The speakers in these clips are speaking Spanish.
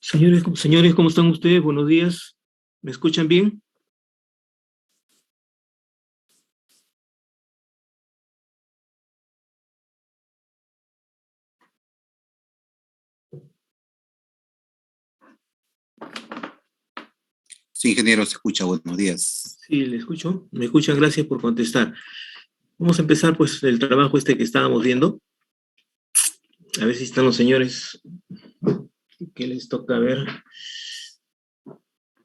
Señores, ¿cómo están ustedes? Buenos días. ¿Me escuchan bien? Sí, ingeniero, se escucha. Buenos días. Sí, le escucho. Me escuchan, gracias por contestar. Vamos a empezar pues el trabajo este que estábamos viendo. A ver si están los señores. ¿Qué les toca ver?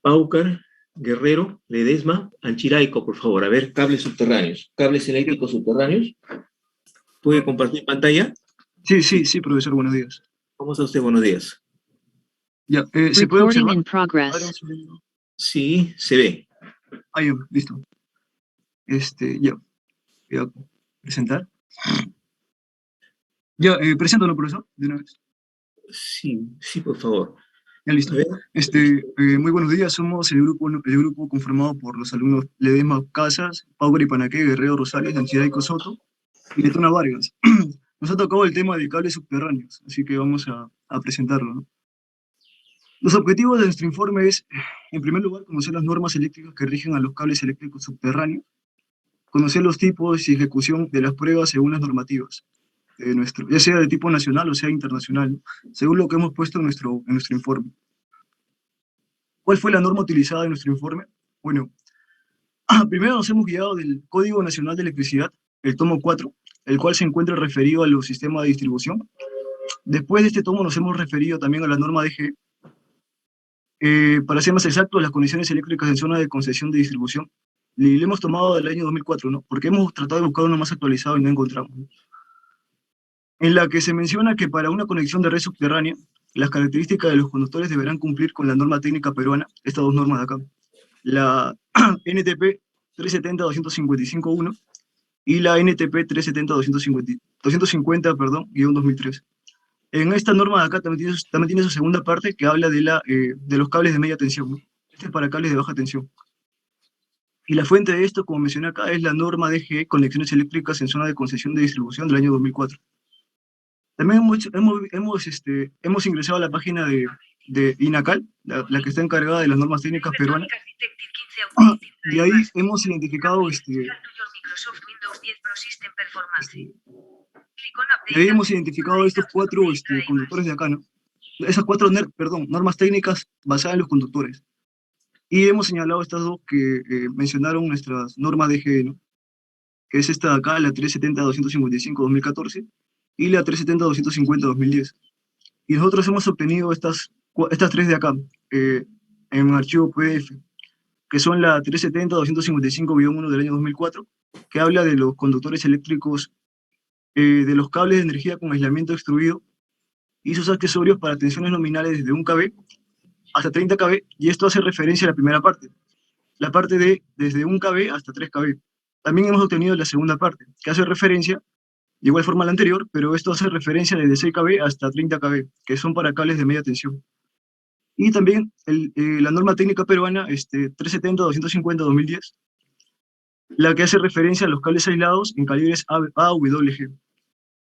Paucar, Guerrero, Ledesma, Anchiraico, por favor. A ver, cables subterráneos. Cables Ya. eléctricos subterráneos. ¿Puede compartir pantalla? Sí, profesor, buenos días. ¿Cómo está usted? Buenos días. Ya, ¿se puede Recording observar? in A ver, progress. un segundo. Sí, se ve. Ya, listo. Ya, voy a presentar. Ya, preséntalo, profesor, de una vez. Sí, por favor. Ya, listo. A ver. Muy buenos días, somos el grupo conformado por los alumnos Ledesma Casas, Paucar y Panaque, Guerrero Rosales, Anchiraico Soto y Letona Vargas. Nos ha tocado el tema de cables subterráneos, así que vamos a presentarlo, ¿no? Los objetivos de nuestro informe es, en primer lugar, conocer las normas eléctricas que rigen a los cables eléctricos subterráneos, conocer los tipos y ejecución de las pruebas según las normativas de nuestro, ya sea de tipo nacional o sea internacional, ¿no? Según lo que hemos puesto en nuestro informe. ¿Cuál fue la norma utilizada en nuestro informe? Bueno, primero nos hemos guiado del Código Nacional de Electricidad, el tomo 4, el cual se encuentra referido a los sistemas de distribución. Después de este tomo nos hemos referido también a la norma DG, para ser más exactos, las condiciones eléctricas en zona de concesión de distribución. Le hemos tomado del año 2004, ¿no? Porque hemos tratado de buscar uno más actualizado y no encontramos, ¿no? En la que se menciona que para una conexión de red subterránea, las características de los conductores deberán cumplir con la norma técnica peruana, estas dos normas de acá, la NTP 370-255-1 y la NTP 370-250, perdón, guión 2003. En esta norma de acá también tiene su segunda parte que habla de los cables de media tensión, ¿no? Este es para cables de baja tensión. Y la fuente de esto, como mencioné acá, es la norma DGE, Conexiones Eléctricas en Zona de Concesión de Distribución del año 2004. También hemos ingresado a la página de INACAL, la que está encargada de las normas técnicas peruanas. Y ahí hemos identificado estos cuatro conductores de acá, ¿no? Esas cuatro normas técnicas basadas en los conductores. Y hemos señalado estas dos que mencionaron nuestras normas DGE, ¿no? Que es esta de acá, la 370-255-2014 y la 370-250-2010. Y nosotros hemos obtenido estas tres de acá, en un archivo PDF, que son la 370-255-1 del año 2004, que habla de los conductores eléctricos, de los cables de energía con aislamiento extruido y sus accesorios para tensiones nominales desde 1 kV hasta 30 kV, y esto hace referencia a la primera parte, la parte de desde 1 kV hasta 3 kV. También hemos obtenido la segunda parte, que hace referencia, de igual forma a la anterior, pero esto hace referencia desde 6 kV hasta 30 kV, que son para cables de media tensión. Y también la norma técnica peruana 370-250-2010, la que hace referencia a los cables aislados en calibres AWG,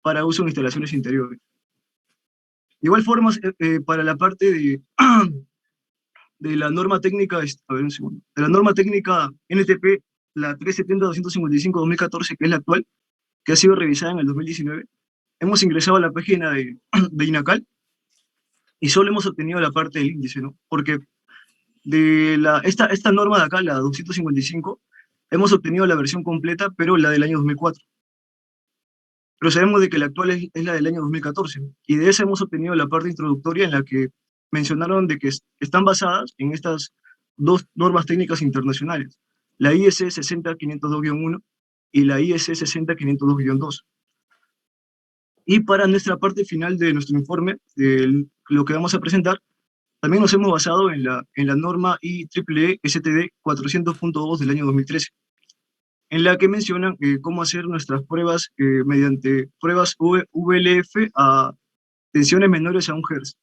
para uso en instalaciones interiores. De igual forma, para la parte de la norma técnica, a ver un segundo, de la norma técnica NTP, la 370-255-2014, que es la actual, que ha sido revisada en el 2019, hemos ingresado a la página de INACAL y solo hemos obtenido la parte del índice, ¿no? Porque esta norma de acá, la 255, hemos obtenido la versión completa, pero la del año 2004. Pero sabemos de que la actual es la del año 2014, y de esa hemos obtenido la parte introductoria en la que mencionaron de que están basadas en estas dos normas técnicas internacionales, la IS 60502-1 y la IS 60502-2. Y para nuestra parte final de nuestro informe, de lo que vamos a presentar, también nos hemos basado en la norma IEEE STD 400.2 del año 2013, en la que mencionan cómo hacer nuestras pruebas mediante pruebas VLF a tensiones menores a 1 Hz.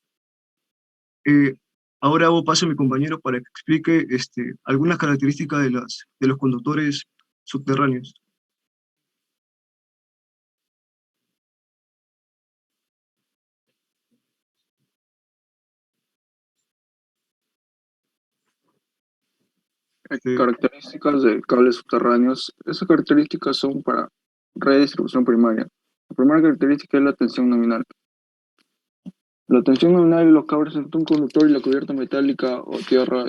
Ahora hago paso a mi compañero para que explique algunas características de los conductores subterráneos. Características de cables subterráneos. Esas características son para red de distribución primaria. La primera característica es la tensión nominal. La tensión nominal de los cables entre un conductor y la cubierta metálica o tierra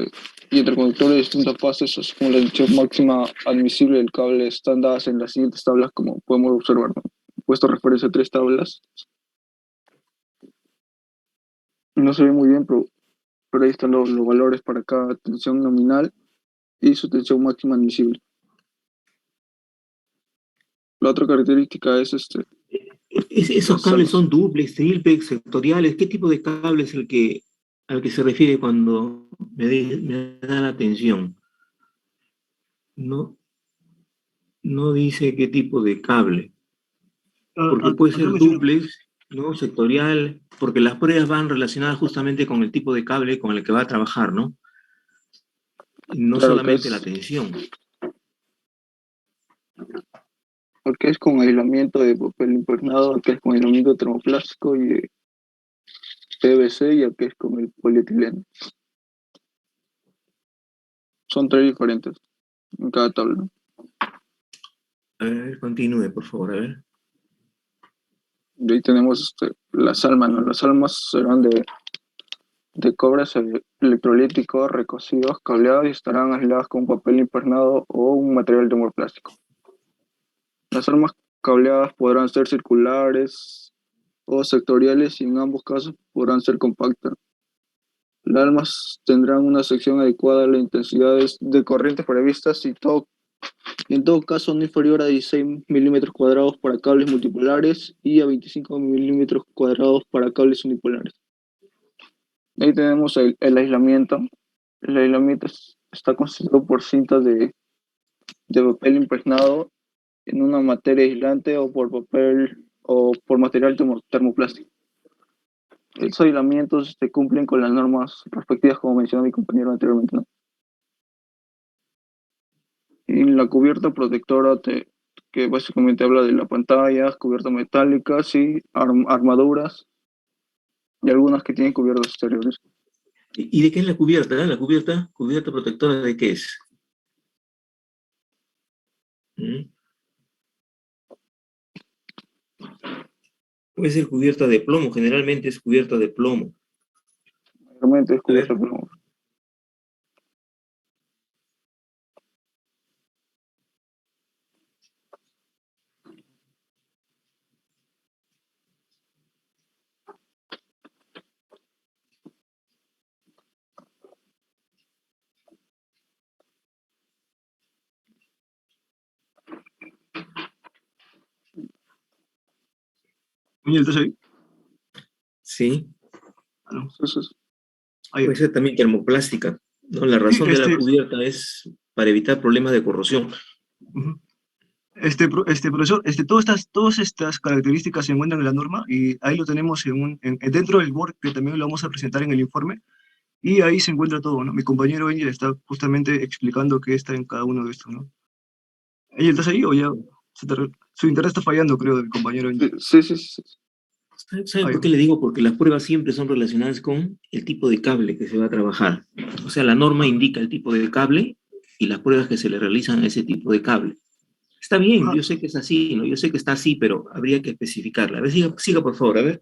y entre conductores de distintas fases, así como la tensión máxima admisible del cable, están dadas en las siguientes tablas, como podemos observar, ¿no? He puesto referencia a 3 tablas. No se ve muy bien, pero ahí están los valores para cada tensión nominal y su tensión máxima admisible. La otra característica es Esos las cables salvas. son duplex, triplex, sectoriales. ¿Qué tipo de cable es al que se refiere cuando me da la atención? No, no dice qué tipo de cable, porque puede Acá ser mencionan, duplex, ¿no? Sectorial, porque las pruebas van relacionadas justamente con el tipo de cable con el que va a trabajar, ¿no? No Claro que solamente la es, tensión. porque es con aislamiento de papel impregnado, que es con aislamiento termoplástico y de PVC y el que es con el polietileno. Son 3 diferentes en cada tabla, ¿no? A ver, continúe, por favor, a ver. Y ahí tenemos las almas, ¿no? Las almas serán de cobre electrolítico, recocidos, cableados y estarán aisladas con papel impregnado o un material termoplástico. Las almas cableadas podrán ser circulares o sectoriales y en ambos casos podrán ser compactas. Las almas tendrán una sección adecuada a las intensidades de corriente previstas y en todo caso no inferior a 16 milímetros cuadrados para cables multipolares y a 25 milímetros cuadrados para cables unipolares. Ahí tenemos el aislamiento. El aislamiento está constituido por cintas de papel impregnado en una materia aislante o por papel o por material termoplástico. Esos aislamientos cumplen con las normas respectivas, como mencionó mi compañero anteriormente, ¿no? Y la cubierta protectora, que básicamente habla de la pantalla, cubiertas metálicas y armaduras, y algunas que tienen cubiertas exteriores. ¿Y de qué es la cubierta? ¿La cubierta protectora de qué es? ¿Mm? Puede ser cubierta de plomo, generalmente es cubierta de plomo. Realmente es A cubierta ver, de plomo. Miguel, ¿estás ahí? sí. Ah, no. Entonces, Ahí. Puede ser también termoplástica, ¿no? La Sí, razón de la cubierta es para evitar problemas de corrosión. ujú. Profesor, todas estas características se encuentran en la norma y ahí lo tenemos dentro del board, que también lo vamos a presentar en el informe, y ahí se encuentra todo, ¿no? Mi compañero Angel está justamente explicando qué está en cada uno de estos, ¿no? Angel, ¿estás ahí o ya su internet está fallando, creo, del compañero Angel? sí. ¿Saben Ahí. por qué le digo? Porque las pruebas siempre son relacionadas con el tipo de cable que se va a trabajar. O sea, la norma indica el tipo de cable y las pruebas que se le realizan a ese tipo de cable. Está bien, Ajá. yo sé que es así, ¿no? Yo sé que está así, pero habría que especificarla. A ver, siga por favor, a ver.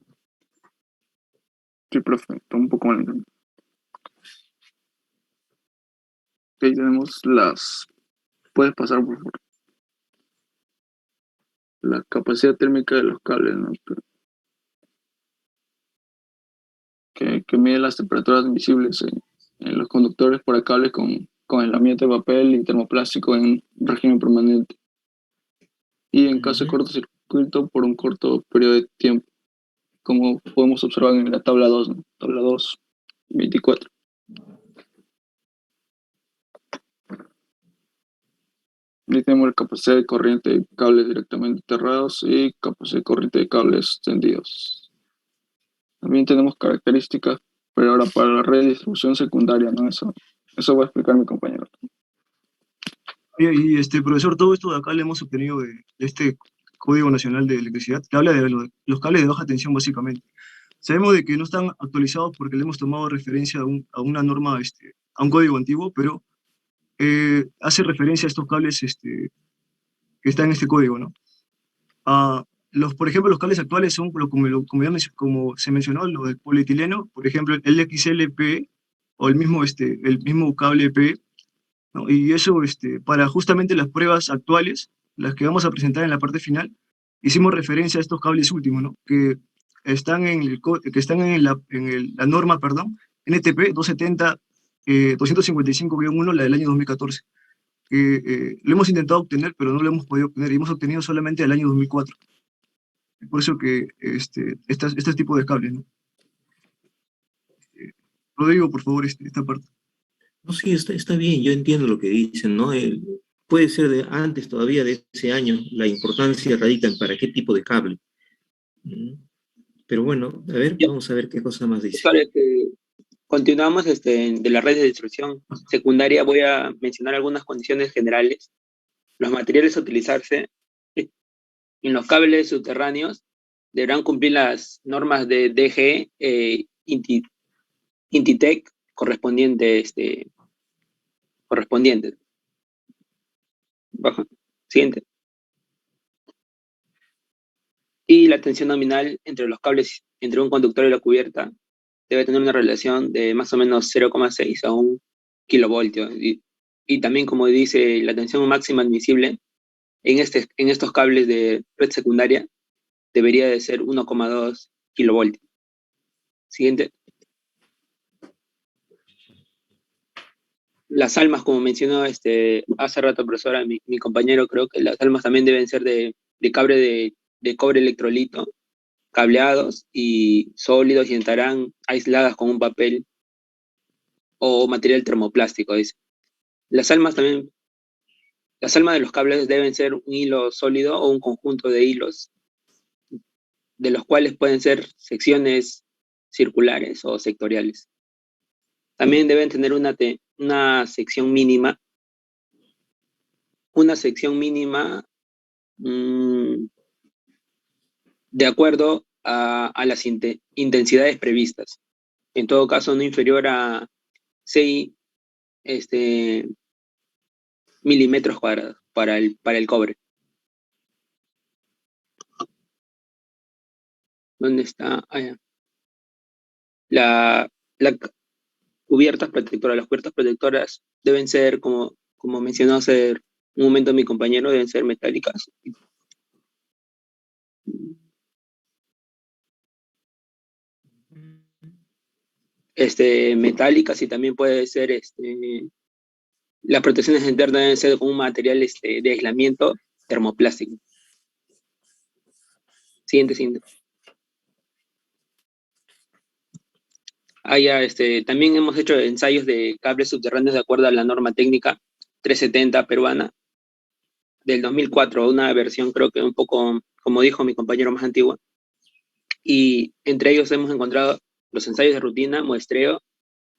Sí, profe, está un poco mal entendido. Ahí tenemos puedes pasar por favor. La capacidad térmica de los cables, ¿no? Que mide las temperaturas visibles en los conductores para cables con aislamiento de papel y termoplástico en régimen permanente. Y en caso de Ujú. cortocircuito por un corto periodo de tiempo, como podemos observar en la tabla 2, ¿no? Tabla 2, 24. Ahí tenemos la capacidad de corriente de cables directamente enterrados y capacidad de corriente de cables tendidos. También tenemos características, pero ahora para la red de distribución secundaria, ¿no? Eso va a explicar mi compañero. Profesor, todo esto de acá lo hemos obtenido de este Código Nacional de Electricidad, que habla de los cables de baja tensión, básicamente. Sabemos de que no están actualizados porque le hemos tomado referencia a una norma, a un código antiguo, pero hace referencia a estos cables que están en este código, ¿no? Por ejemplo, los cables actuales son, como se mencionó, lo del polietileno, por ejemplo, el XLP o el mismo cable P, ¿no? Y eso, para justamente las pruebas actuales, las que vamos a presentar en la parte final, hicimos referencia a estos cables últimos, ¿no? Que están la norma, perdón, NTP 255-1, la del año 2014. Lo hemos intentado obtener, pero no lo hemos podido obtener, y hemos obtenido solamente el año 2004. Por eso que este tipo de cables, ¿no? Rodrigo, por favor, esta parte. No, sí, está bien, yo entiendo lo que dicen, ¿no? Puede ser de antes todavía de ese año, la importancia radica en para qué tipo de cable. Pero bueno, a ver, Ya, vamos a ver qué cosa más dice. profesor, continuamos de la red de distribución secundaria. Voy a mencionar algunas condiciones generales. Los materiales a utilizarse en los cables subterráneos deberán cumplir las normas de DG Intitec correspondientes. Baja. Siguiente. Y la tensión nominal entre los cables, entre un conductor y la cubierta, debe tener una relación de más o menos 0,6 a 1 kilovoltio. Y también, como dice, la tensión máxima admisible en estos cables de red secundaria debería de ser 1,2 kilovoltios. Siguiente. Las almas, como mencionó hace rato, profesora, mi compañero, creo que las almas también deben ser de cobre de cobre electrolito, cableados y sólidos, y estarán aisladas con un papel o material termoplástico, dice. Las almas de los cables deben ser un hilo sólido o un conjunto de hilos, de los cuales pueden ser secciones circulares o sectoriales. También deben tener una sección mínima, de acuerdo a las intensidades previstas. En todo caso, no inferior a 6 milímetros cuadrados para el cobre. ¿Dónde está? Allá. La cubiertas protectoras. Las cubiertas protectoras deben ser, como mencionó hace un momento mi compañero, deben ser metálicas. Metálicas, y también puede ser, las protecciones internas deben ser con un material de aislamiento termoplástico. Siguiente. También hemos hecho ensayos de cables subterráneos de acuerdo a la norma técnica 370 peruana del 2004, una versión creo que un poco, como dijo mi compañero, más antigua. Y entre ellos hemos encontrado los ensayos de rutina, muestreo,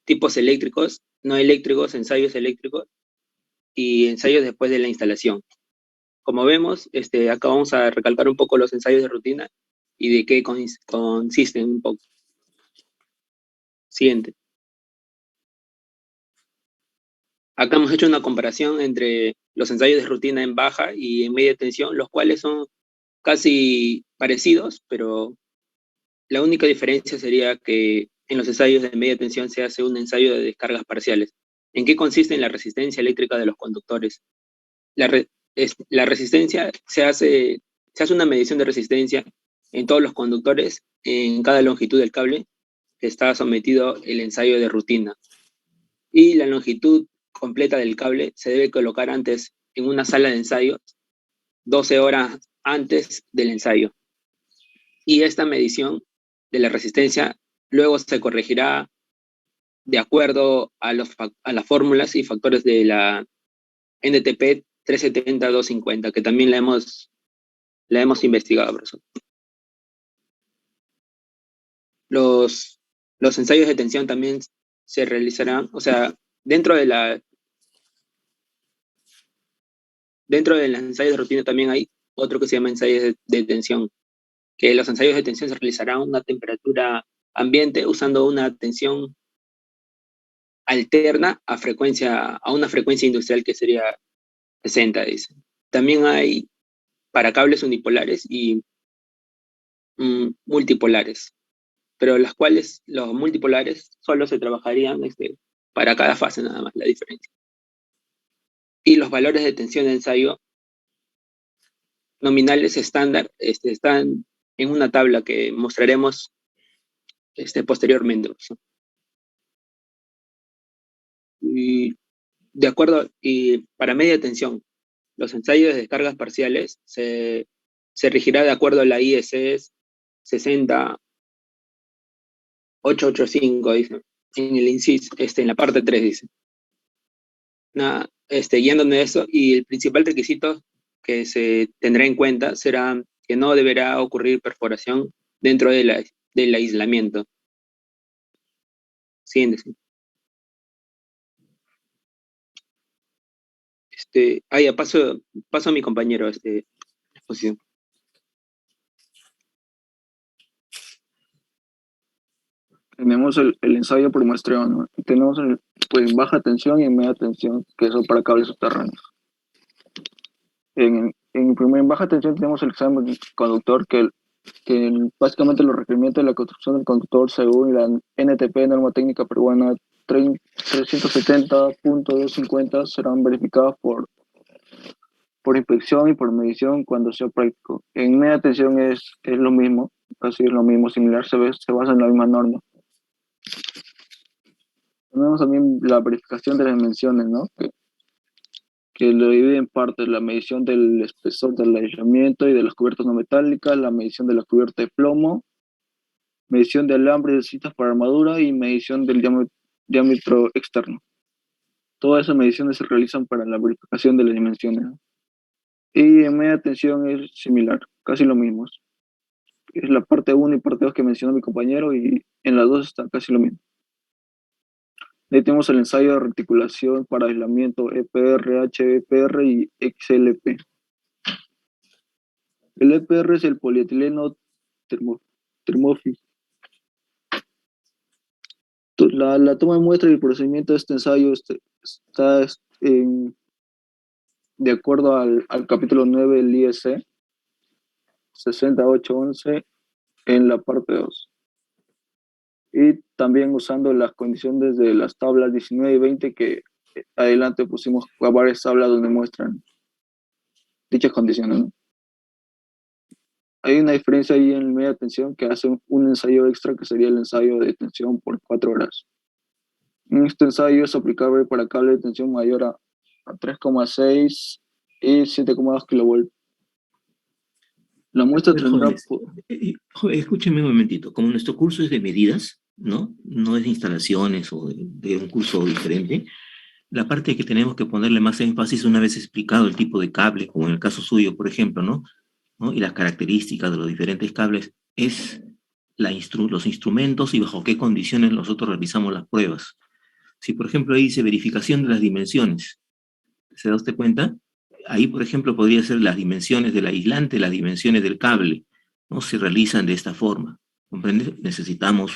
tipos eléctricos, no eléctricos, ensayos eléctricos y ensayos después de la instalación. Como vemos, acá vamos a recalcar un poco los ensayos de rutina y de qué consisten un poco. Siguiente. Acá hemos hecho una comparación entre los ensayos de rutina en baja y en media tensión, los cuales son casi parecidos, pero la única diferencia sería que en los ensayos de media tensión se hace un ensayo de descargas parciales. ¿En qué consiste en la resistencia eléctrica de los conductores? La resistencia se hace una medición de resistencia en todos los conductores en cada longitud del cable que está sometido el ensayo de rutina. Y la longitud completa del cable se debe colocar antes en una sala de ensayos 12 horas antes del ensayo. Y esta medición de la resistencia luego se corregirá de acuerdo a las fórmulas y factores de la NTP 370-250, que también la hemos investigado, profesor. Los ensayos de tensión también se realizarán, o sea, dentro del ensayo de rutina también hay otro que se llama ensayos de tensión, que los ensayos de tensión se realizarán a una temperatura ambiente usando una tensión alterna a una frecuencia industrial que sería 60, dice. También hay para cables unipolares y multipolares, pero las cuales los multipolares solo se trabajarían para cada fase nada más, la diferencia. Y los valores de tensión de ensayo nominales estándar están en una tabla que mostraremos posteriormente. ¿No? Y de acuerdo, y para media tensión, los ensayos de descargas parciales se regirá de acuerdo a la IEC 60885, dice, en el inciso, en la parte 3, dice. Nada, guiándonos de eso, y el principal requisito que se tendrá en cuenta será que no deberá ocurrir perforación dentro del aislamiento. Siguiente. Ya paso a mi compañero exposición. Tenemos el ensayo por muestreo, ¿no? Tenemos pues baja tensión y media tensión, que son para cables subterráneos. En baja tensión tenemos el examen del conductor, que básicamente los requerimientos de la construcción del conductor según la NTP, norma técnica peruana 370.250, serán verificados por inspección y por medición cuando sea práctico. En media tensión es lo mismo, casi es lo mismo, similar, se basa en la misma norma. Tenemos también la verificación de las dimensiones, ¿no? Que lo divide en partes: la medición del espesor del aislamiento y de las cubiertas no metálicas, la medición de la cubierta de plomo, medición de alambre de cintas para armadura y medición del diámetro externo. Todas esas mediciones se realizan para la verificación de las dimensiones, ¿no? Y en media tensión es similar, casi lo mismo. Es la parte 1 y parte 2 que mencionó mi compañero, y en las dos está casi lo mismo. Ahí tenemos el ensayo de reticulación para aislamiento EPR, HEPR y XLP. El EPR es el polietileno termófilo. La toma de muestra y el procedimiento de este ensayo está de acuerdo al capítulo 9 del IEC 6811 en la parte 2. Y también usando las condiciones de las tablas 19 y 20 que adelante pusimos varias tablas donde muestran dichas condiciones, ¿no? Hay una diferencia ahí en media tensión, que hace un ensayo extra, que sería el ensayo de tensión por 4 horas. En este ensayo es aplicable para cable de tensión mayor a 3,6 y 7,2 kV. La muestra tendrá... Escúcheme un momentito. Como nuestro curso es de medidas, ¿no? No es de instalaciones o de un curso diferente, la parte que tenemos que ponerle más énfasis, una vez explicado el tipo de cable, como en el caso suyo, por ejemplo, ¿no? Y las características de los diferentes cables, es los instrumentos y bajo qué condiciones nosotros realizamos las pruebas. Si, por ejemplo, ahí dice verificación de las dimensiones, ¿se da usted cuenta? Ahí, por ejemplo, podría ser las dimensiones del aislante, las dimensiones del cable, ¿no? Se realizan de esta forma, ¿comprende? Necesitamos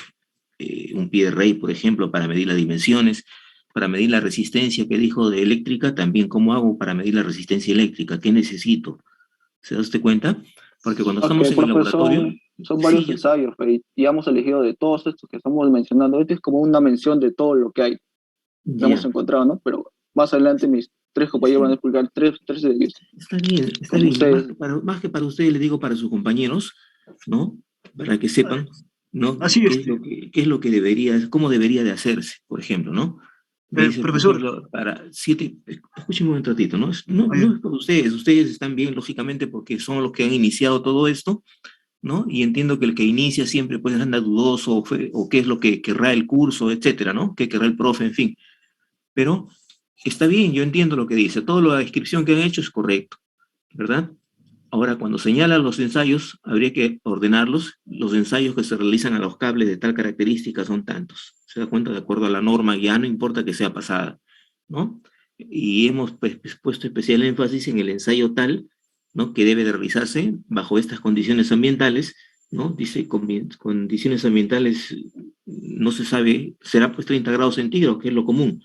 un pie de rey, por ejemplo, para medir las dimensiones, para medir la resistencia que dijo de eléctrica, también cómo hago para medir la resistencia eléctrica, qué necesito. ¿Se da usted cuenta? Porque cuando estamos en el laboratorio... Son varios ensayos, y hemos elegido de todos estos que estamos mencionando. Este es como una mención de todo lo que hay. Que hemos encontrado, ¿no? Pero más adelante mis 3 compañeros van a explicar tres de ellos. Está bien, está bien. Más que para ustedes, le digo para sus compañeros, ¿no? Para que sepan, ¿no? Así es. ¿Qué es lo que debería, cómo debería de hacerse, por ejemplo, ¿no? Dice, profesor. por ejemplo, para 7, escúcheme un ratito, ¿no? No es por ustedes están bien, lógicamente, porque son los que han iniciado todo esto, ¿no? Y entiendo que el que inicia siempre pues anda dudoso, o qué es lo que querrá el curso, etcétera, ¿no? Qué querrá el profe, en fin. Pero está bien, yo entiendo lo que dice, toda la descripción que han hecho es correcto, ¿verdad? Ahora, cuando señalan los ensayos, habría que ordenarlos. Los ensayos que se realizan a los cables de tal característica son tantos. ¿Se da cuenta? De acuerdo a la norma, ya no importa que sea pasada, ¿no? Y hemos pues, puesto especial énfasis en el ensayo tal, ¿no? Que debe de realizarse bajo estas condiciones ambientales, ¿no? Dice condiciones ambientales, no se sabe, será pues 30 grados centígrados, que es lo común,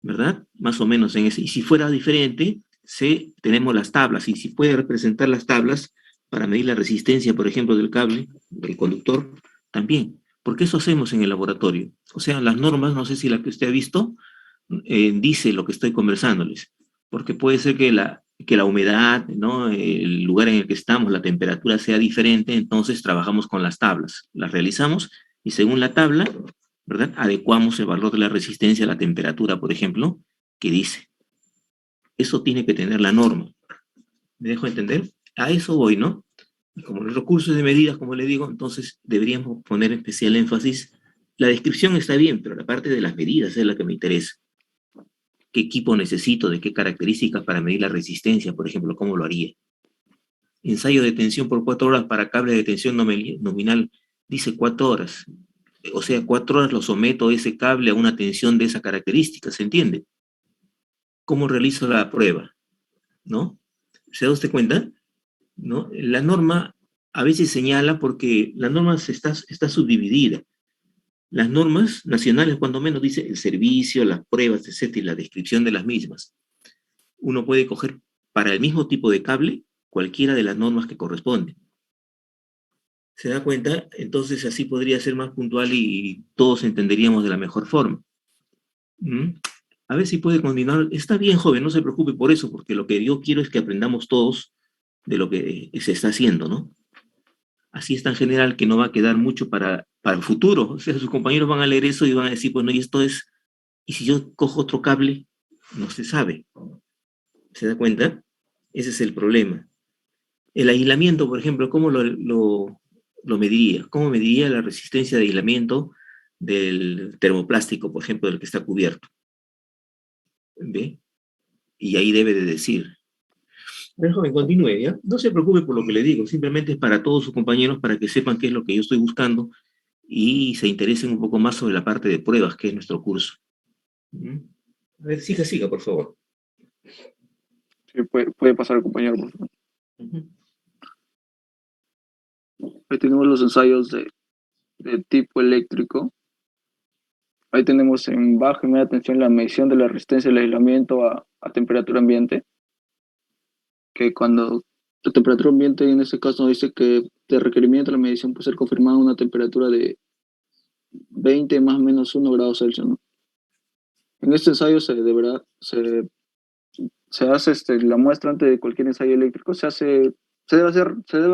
¿verdad? Más o menos en ese. Y si fuera diferente, tenemos las tablas, y si puede representar las tablas para medir la resistencia, por ejemplo, del cable, del conductor, también. Porque eso hacemos en el laboratorio. O sea, las normas, no sé si la que usted ha visto, dice lo que estoy conversándoles. Porque puede ser que la humedad, ¿no? El lugar en el que estamos, la temperatura sea diferente, entonces trabajamos con las tablas. Las realizamos y según la tabla, ¿verdad? Adecuamos el valor de la resistencia a la temperatura, por ejemplo, que dice. Eso tiene que tener la norma. ¿Me dejo entender? A eso voy, ¿no? Y como los recursos de medidas, como le digo, entonces deberíamos poner especial énfasis. La descripción está bien, pero la parte de las medidas es la que me interesa. ¿Qué equipo necesito? ¿De qué características para medir la resistencia? Por ejemplo, ¿cómo lo haría? Ensayo de tensión por 4 horas para cable de tensión nominal. Dice 4 horas. O sea, 4 horas lo someto ese cable a una tensión de esa característica, ¿se entiende? ¿Cómo realizo la prueba? ¿No? ¿Se da usted cuenta? ¿No? La norma a veces señala porque la norma está subdividida. Las normas nacionales, cuando menos, dice el servicio, las pruebas, etcétera, y la descripción de las mismas. Uno puede coger para el mismo tipo de cable cualquiera de las normas que corresponden. ¿Se da cuenta? Entonces así podría ser más puntual y todos entenderíamos de la mejor forma. ¿Mm? A ver si puede continuar. Está bien, joven, no se preocupe por eso, porque lo que yo quiero es que aprendamos todos de lo que se está haciendo, ¿no? Así es tan general que no va a quedar mucho para el futuro. O sea, sus compañeros van a leer eso y van a decir, bueno, y esto es, y si yo cojo otro cable, no se sabe. ¿Se da cuenta? Ese es el problema. El aislamiento, por ejemplo, ¿cómo lo mediría? ¿Cómo mediría la resistencia de aislamiento del termoplástico, por ejemplo, del que está cubierto? ¿Ve? Y ahí debe de decir. Pero joven, continúe, ¿ya? No se preocupe por lo que le digo, simplemente es para todos sus compañeros, para que sepan qué es lo que yo estoy buscando y se interesen un poco más sobre la parte de pruebas, que es nuestro curso. ¿Mm? A ver, siga, por favor. Sí, puede pasar el compañero, por favor. Ujú. Ahí tenemos los ensayos de tipo eléctrico. Ahí tenemos en baja y media tensión la medición de la resistencia del aislamiento a temperatura ambiente, que cuando la temperatura ambiente en este caso nos dice que de requerimiento la medición puede ser confirmada a una temperatura de 20 más o menos 1 grado Celsius, ¿no? En este ensayo se hace la muestra antes de cualquier ensayo eléctrico, se debe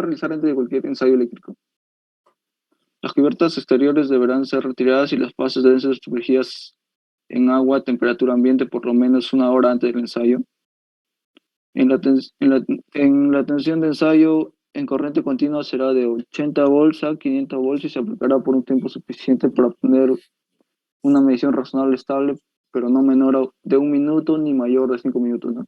realizar antes de cualquier ensayo eléctrico. Las cubiertas exteriores deberán ser retiradas y las bases deben ser sumergidas en agua a temperatura ambiente por lo menos 1 hora antes del ensayo. En la tensión de ensayo en corriente continua será de 80 volts a 500 volts y se aplicará por un tiempo suficiente para obtener una medición razonable estable, pero no menor de 1 minuto ni mayor de 5 minutos, ¿no?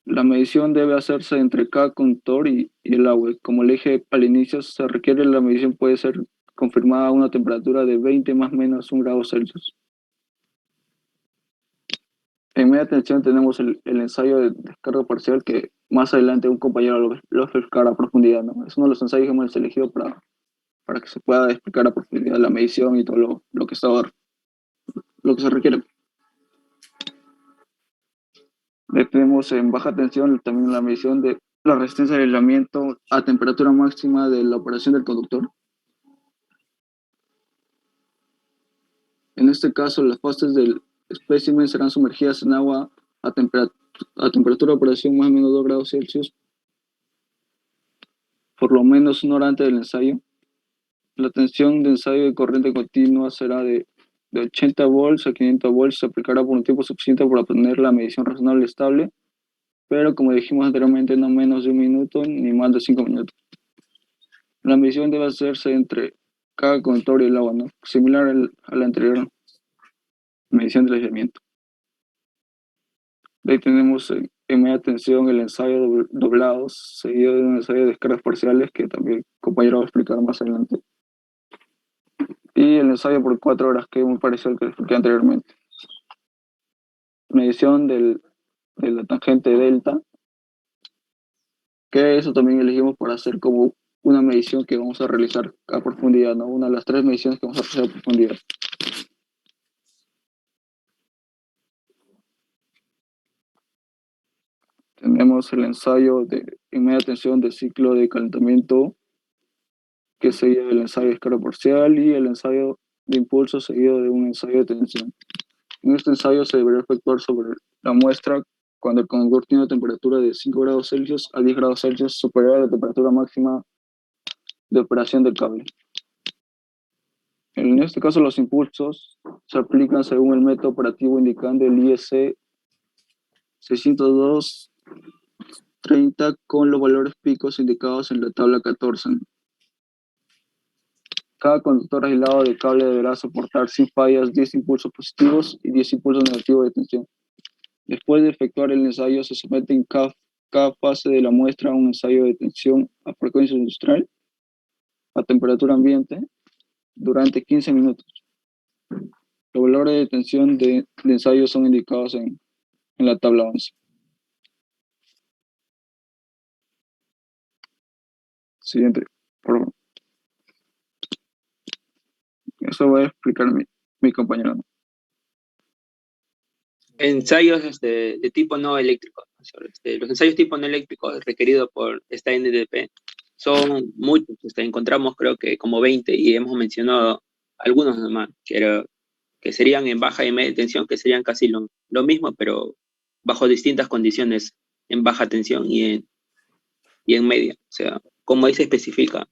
La medición debe hacerse entre cada conductor y el agua. Como le dije al inicio, se requiere la medición puede ser confirmada a una temperatura de 20 más o menos 1 grado Celsius. En media tensión tenemos el ensayo de descarga parcial que más adelante un compañero lo explicará a profundidad, ¿no? Es uno de los ensayos que hemos elegido para que se pueda explicar a profundidad la medición y todo lo que está ahora, lo que se requiere. Tenemos en baja tensión también la medición de la resistencia de aislamiento a temperatura máxima de la operación del conductor. En este caso, las fases del espécimen serán sumergidas en agua a temperatura de operación más o menos 2 grados Celsius, por lo menos 1 hora antes del ensayo. La tensión de ensayo de corriente continua será de 80 volts a 500 volts. Se aplicará por un tiempo suficiente para obtener la medición razonable estable, pero como dijimos anteriormente, no menos de 1 minuto ni más de 5 minutos. La medición debe hacerse entre cada conductor y el agua, ¿no? Similar a la anterior medición del aislamiento. Ahí tenemos en media tensión el ensayo doblados, seguido de un ensayo de descargas parciales que también el compañero va a explicar más adelante. Y el ensayo por 4 horas, que es muy parecido al que expliqué anteriormente. Medición de la tangente delta, que eso también elegimos para hacer como una medición que vamos a realizar a profundidad, ¿no? Una de las 3 mediciones que vamos a hacer a profundidad. Tenemos el ensayo en media tensión del ciclo de calentamiento, que sería el ensayo de escala parcial, y el ensayo de impulso seguido de un ensayo de tensión. En este ensayo se deberá efectuar sobre la muestra cuando el conductor tiene una temperatura de 5 grados Celsius a 10 grados Celsius superior a la temperatura máxima de operación del cable. En este caso, los impulsos se aplican según el método operativo indicando el IEC 602.30 con los valores picos indicados en la tabla 14. Cada conductor aislado de cable deberá soportar sin fallas 10 impulsos positivos y 10 impulsos negativos de tensión. Después de efectuar el ensayo, se somete en cada fase de la muestra a un ensayo de tensión a frecuencia industrial a temperatura ambiente durante 15 minutos. Los valores de tensión de ensayo son indicados en la tabla 11. Siguiente, por favor. Eso va a explicar mi compañero. Ensayos de tipo no eléctrico. Los ensayos tipo no eléctrico requeridos por esta NDP son muchos. Encontramos creo que como 20 y hemos mencionado algunos nomás, que serían en baja y media tensión, que serían casi lo mismo, pero bajo distintas condiciones en baja tensión y en media. O sea, como ahí se especifica,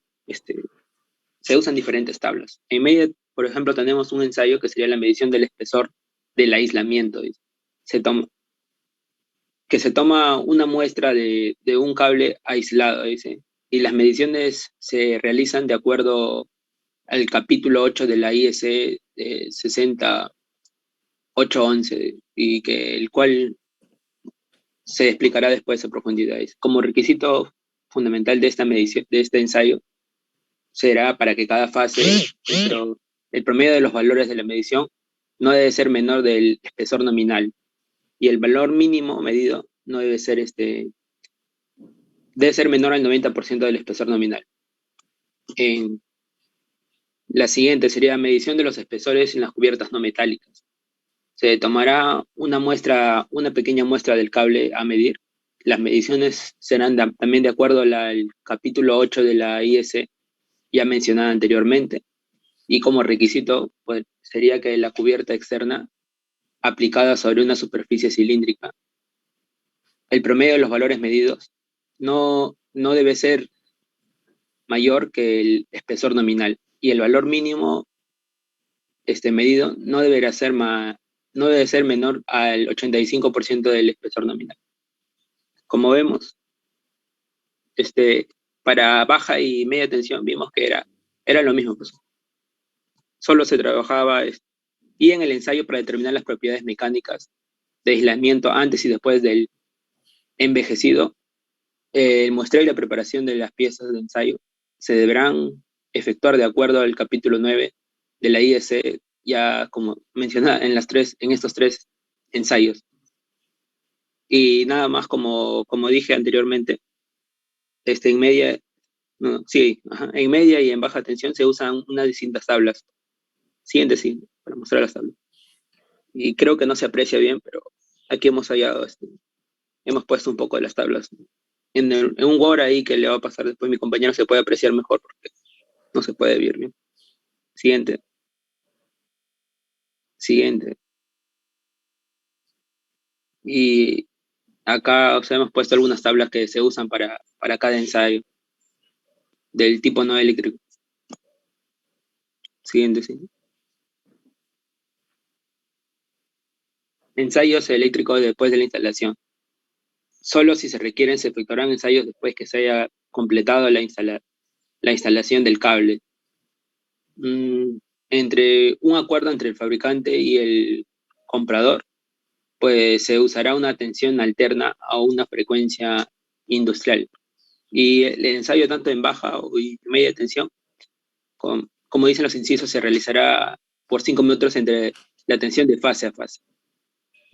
se usan diferentes tablas. En media, por ejemplo, tenemos un ensayo que sería la medición del espesor del aislamiento. Que se toma una muestra de un cable aislado, dice, y las mediciones se realizan de acuerdo al capítulo 8 de la IEC 60811, y que el cual se explicará después a profundidad. Como requisito fundamental de esta medición, de este ensayo, será para que cada fase, el promedio de los valores de la medición no debe ser menor del espesor nominal, y el valor mínimo medido no debe ser debe ser menor al 90% del espesor nominal. La siguiente sería medición de los espesores en las cubiertas no metálicas. Se tomará una pequeña muestra del cable a medir. Las mediciones serán también de acuerdo al capítulo 8 de la IEC, ya mencionada anteriormente, y como requisito pues, sería que la cubierta externa aplicada sobre una superficie cilíndrica, el promedio de los valores medidos no debe ser mayor que el espesor nominal, y el valor mínimo medido no debe ser menor al 85% del espesor nominal. Como vemos, para baja y media tensión vimos que era lo mismo, pues. Solo se trabajaba y en el ensayo para determinar las propiedades mecánicas de aislamiento antes y después del envejecido, el muestreo y la preparación de las piezas de ensayo se deberán efectuar de acuerdo al capítulo 9 de la IEC, ya como mencionaba en estos 3 ensayos. Y nada más, como dije anteriormente, en media, no, sí, en media y en baja tensión se usan unas distintas tablas. Siguiente, sí, para mostrar las tablas. Y creo que no se aprecia bien, pero aquí hemos hallado, hemos puesto un poco de las tablas. En un Word ahí que le va a pasar después mi compañero se puede apreciar mejor porque no se puede ver bien. Siguiente. Siguiente. Y acá hemos puesto algunas tablas que se usan para cada ensayo del tipo no eléctrico. Siguiente, sí. Ensayos eléctricos después de la instalación. Solo si se requieren se efectuarán ensayos después que se haya completado la instalación del cable. Entre un acuerdo entre el fabricante y el comprador, pues se usará una tensión alterna a una frecuencia industrial. Y el ensayo tanto en baja y media tensión, como dicen los incisos, se realizará por 5 minutos entre la tensión de fase a fase.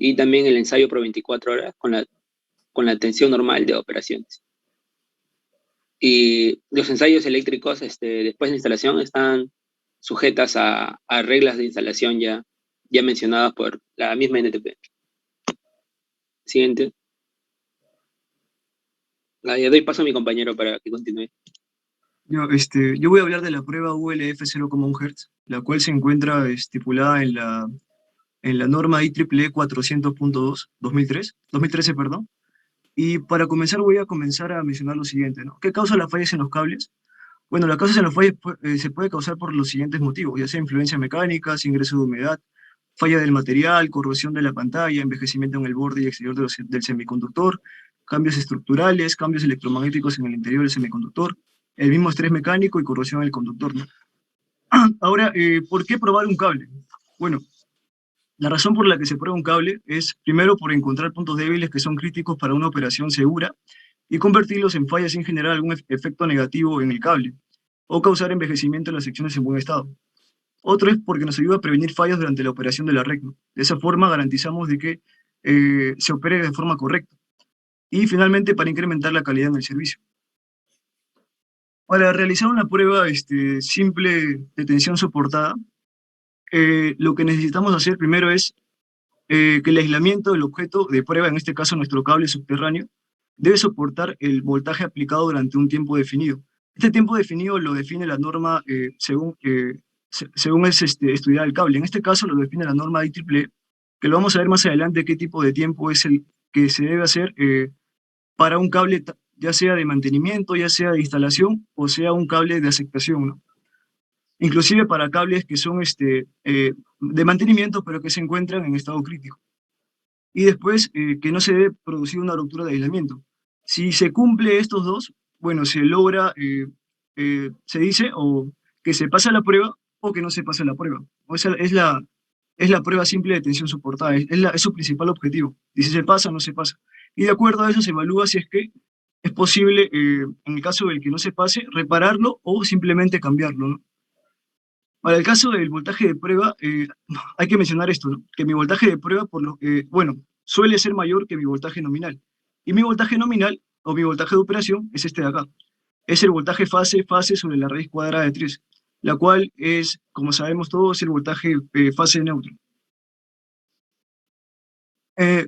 Y también el ensayo por 24 horas con la tensión normal de operaciones. Y los ensayos eléctricos, después de instalación, están sujetas a reglas de instalación ya mencionadas por la misma NTP. Siguiente. Ya doy paso a mi compañero para que continúe. Yo voy a hablar de la prueba ULF 0,1 Hz, la cual se encuentra estipulada en la norma IEEE 400.2 2013, perdón. Y para comenzar voy a comenzar a mencionar lo siguiente, ¿no? ¿Qué causa las fallas en los cables? Bueno, las causas en los fallos se puede causar por los siguientes motivos, ya sea influencias mecánicas, ingreso de humedad, falla del material, corrosión de la pantalla, envejecimiento en el borde y exterior del semiconductor, cambios estructurales, cambios electromagnéticos en el interior del semiconductor, el mismo estrés mecánico y corrosión del conductor, ¿no? Ahora, ¿por qué probar un cable? Bueno, la razón por la que se prueba un cable es, primero, por encontrar puntos débiles que son críticos para una operación segura y convertirlos en fallas sin generar algún efecto negativo en el cable, o causar envejecimiento en las secciones en buen estado. Otro es porque nos ayuda a prevenir fallos durante la operación de la red, ¿no? De esa forma garantizamos de que se opere de forma correcta. Y finalmente, para incrementar la calidad en el servicio. Para realizar una prueba simple de tensión soportada, lo que necesitamos hacer primero es que el aislamiento del objeto de prueba, en este caso nuestro cable subterráneo, debe soportar el voltaje aplicado durante un tiempo definido. Este tiempo definido lo define la norma según es estudiar el cable. En este caso lo define la norma IEEE, que lo vamos a ver más adelante qué tipo de tiempo es el que se debe hacer para un cable, ya sea de mantenimiento, ya sea de instalación, o sea un cable de aceptación, ¿no? Inclusive para cables que son de mantenimiento, pero que se encuentran en estado crítico. Y después, que no se debe producir una ruptura de aislamiento. Si se cumple estos dos, bueno, se logra, se dice, o que se pasa la prueba, o que no se pasa la prueba. O esa es la prueba simple de tensión soportada, es su principal objetivo. Y si se pasa o no se pasa. Y de acuerdo a eso se evalúa si es que es posible, en el caso del que no se pase, repararlo o simplemente cambiarlo, ¿no? Para el caso del voltaje de prueba, hay que mencionar esto, ¿no? Que mi voltaje de prueba, bueno, suele ser mayor que mi voltaje nominal. Y mi voltaje nominal, o mi voltaje de operación, es este de acá. Es el voltaje fase sobre la raíz cuadrada de 3, la cual es, como sabemos todos, el voltaje fase neutro.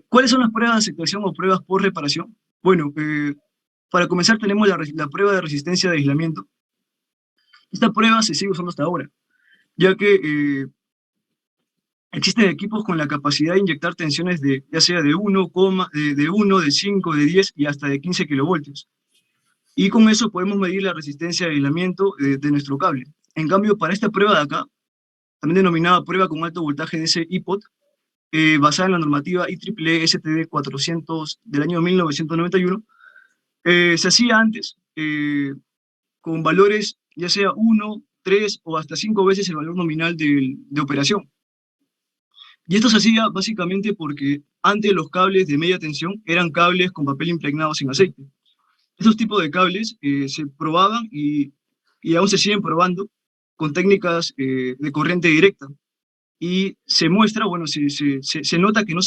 ¿Cuáles son las pruebas de aceptación o pruebas por reparación? Bueno, para comenzar tenemos la prueba de resistencia de aislamiento. Esta prueba se sigue usando hasta ahora, ya que existen equipos con la capacidad de inyectar tensiones ya sea de 1, de 1, de 5, de 10 y hasta de 15 kilovoltios. Y con eso podemos medir la resistencia de aislamiento de nuestro cable. En cambio, para esta prueba de acá, también denominada prueba con alto voltaje de ese IPOT, basada en la normativa IEEE STD 400 del año 1991, se hacía antes con valores ya sea 1, 3 o hasta 5 veces el valor nominal de operación. Y esto se hacía básicamente porque antes los cables de media tensión eran cables con papel impregnado sin aceite. Estos tipos de cables se probaban y aún se siguen probando con técnicas de corriente directa. Y se muestra, bueno, se nota que no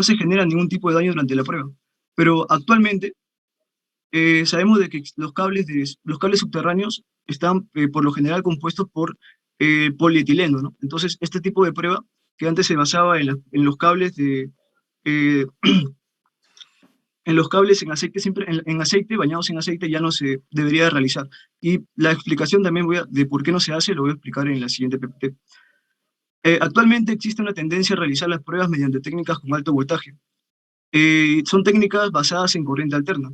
se genera ningún tipo de daño durante la prueba. Pero actualmente sabemos de que los cables subterráneos están por lo general compuestos por polietileno, ¿no? Entonces, este tipo de prueba, que antes se basaba en los cables eh, en los cables en aceite, siempre en aceite, bañados en aceite, ya no se debería de realizar. Y la explicación también de por qué no se hace, lo voy a explicar en la siguiente PPT. Actualmente existe una tendencia a realizar las pruebas mediante técnicas con alto voltaje. Son técnicas basadas en corriente alterna.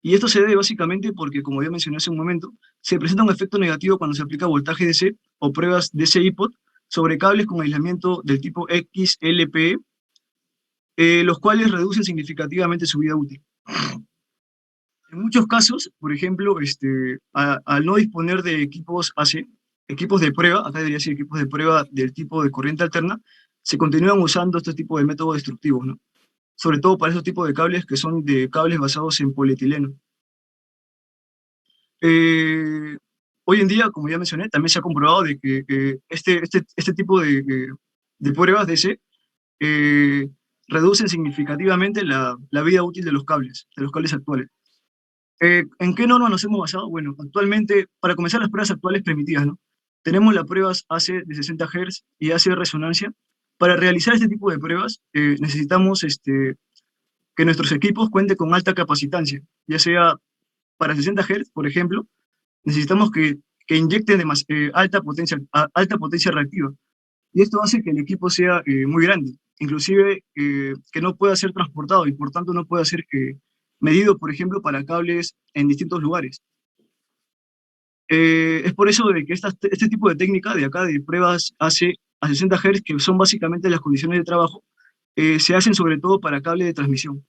Y esto se debe básicamente porque, como ya mencioné hace un momento, se presenta un efecto negativo cuando se aplica voltaje DC o pruebas DC-IPOT sobre cables con aislamiento del tipo XLPE, los cuales reducen significativamente su vida útil. En muchos casos, por ejemplo, al no disponer de equipos AC, equipos de prueba, acá debería decir equipos de prueba del tipo de corriente alterna, se continúan usando este tipo de métodos destructivos, ¿no? Sobre todo para esos tipos de cables que son de cables basados en polietileno. Hoy en día, como ya mencioné, también se ha comprobado de que este tipo de pruebas DC reducen significativamente la vida útil de los cables actuales. ¿En qué norma nos hemos basado? Bueno, actualmente, para comenzar las pruebas actuales permitidas, ¿no? Tenemos las pruebas AC de 60 Hz y AC de resonancia. Para realizar este tipo de pruebas, necesitamos que nuestros equipos cuenten con alta capacitancia, ya sea para 60 Hz, por ejemplo, necesitamos que inyecten alta potencia reactiva. Y esto hace que el equipo sea muy grande, inclusive que no pueda ser transportado y por tanto no pueda ser medido, por ejemplo, para cables en distintos lugares. Es por eso de que este tipo de técnica de acá, de pruebas AC a 60 Hz, que son básicamente las condiciones de trabajo, se hacen sobre todo para cable de transmisión.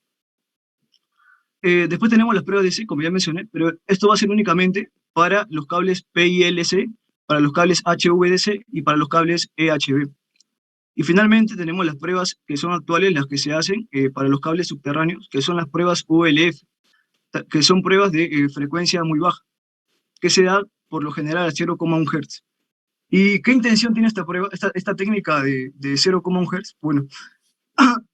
Después tenemos las pruebas DC, como ya mencioné, pero esto va a ser únicamente para los cables PILC, para los cables HVDC y para los cables EHV. Y finalmente tenemos las pruebas que son actuales, las que se hacen para los cables subterráneos, que son las pruebas ULF, que son pruebas de frecuencia muy baja, que se da por lo general a 0,1 Hz. ¿Y qué intención tiene esta prueba, esta técnica de 0,1 Hz? Bueno,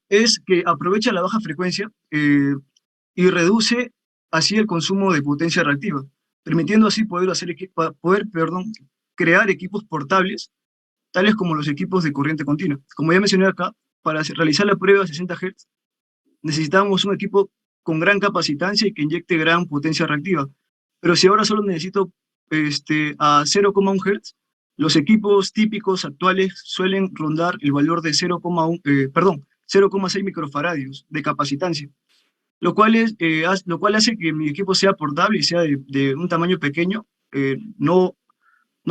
es que aprovecha la baja frecuencia y reduce así el consumo de potencia reactiva, permitiendo así crear equipos portables, tales como los equipos de corriente continua. Como ya mencioné acá, para realizar la prueba a 60 Hz, necesitamos un equipo con gran capacitancia y que inyecte gran potencia reactiva. Pero si ahora solo necesito a 0,1 Hz, los equipos típicos actuales suelen rondar el valor de 0,6 microfaradios de capacitancia, lo cual hace que mi equipo sea portable y sea de un tamaño pequeño, no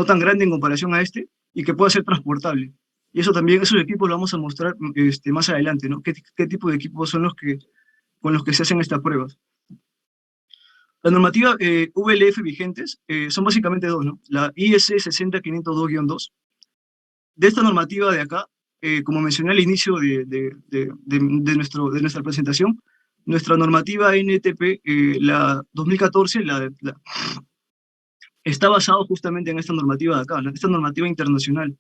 tan grande en comparación a este, y que pueda ser transportable. Y eso también, esos equipos los vamos a mostrar más adelante, ¿no? ¿Qué tipo de equipos son con los que se hacen estas pruebas? La normativa VLF vigentes son básicamente dos, ¿no? La IS 60502-2. De esta normativa de acá, como mencioné al inicio de nuestra presentación, nuestra normativa NTP, la 2014, está basado justamente en esta normativa de acá, esta normativa internacional.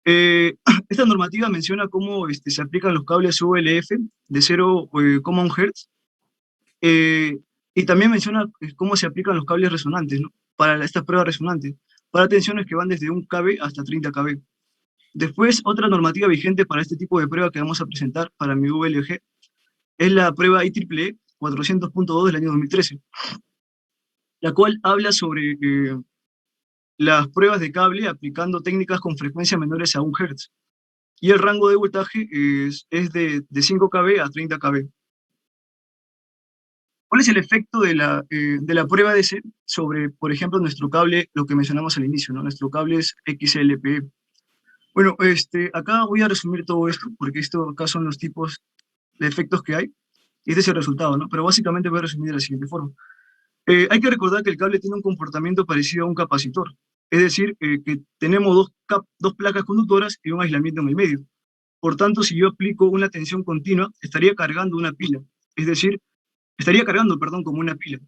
Esta normativa menciona cómo se aplican los cables ULF de 0,1 Hz, y también menciona cómo se aplican los cables resonantes, ¿no? Para estas pruebas resonantes, para tensiones que van desde 1 kV hasta 30 kV. Después, otra normativa vigente para este tipo de prueba que vamos a presentar para mi VLG es la prueba IEEE 400.2 del año 2013, la cual habla sobre las pruebas de cable aplicando técnicas con frecuencias menores a 1 Hz. Y el rango de voltaje es de 5 kV a 30 kV. ¿Cuál es el efecto de la prueba DC sobre, por ejemplo, nuestro cable, lo que mencionamos al inicio, ¿no? Nuestro cable es XLPE. Bueno, acá voy a resumir todo esto, porque acá son los tipos de efectos que hay, y este es el resultado, ¿no? Pero básicamente voy a resumir de la siguiente forma. Hay que recordar que el cable tiene un comportamiento parecido a un capacitor, es decir, que tenemos dos placas conductoras y un aislamiento en el medio. Por tanto, si yo aplico una tensión continua, estaría cargando una pila, es decir, estaría cargando, perdón, como una pila.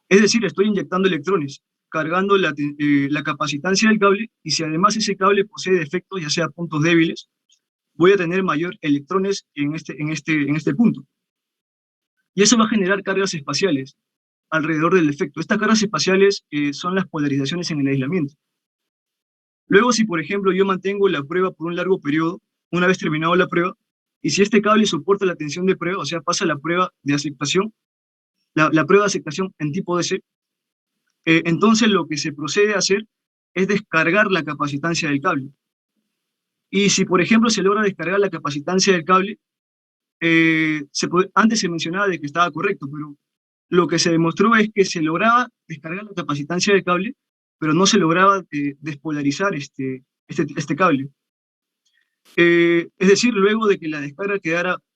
Es decir, estoy inyectando electrones, cargando la capacitancia del cable, y si además ese cable posee defectos, ya sea puntos débiles, voy a tener mayor electrones en este punto. Y eso va a generar cargas espaciales alrededor del defecto. Estas cargas espaciales son las polarizaciones en el aislamiento. Luego, si por ejemplo yo mantengo la prueba por un largo periodo, una vez terminado la prueba, y si este cable soporta la tensión de prueba, o sea, pasa la prueba de aceptación, la prueba de aceptación en tipo DC, entonces lo que se procede a hacer es descargar la capacitancia del cable. Y si por ejemplo se logra descargar la capacitancia del cable, antes se mencionaba de que estaba correcto, pero lo que se demostró es que se lograba descargar la capacitancia del cable, pero no se lograba despolarizar este cable. Es decir, luego de que la descarga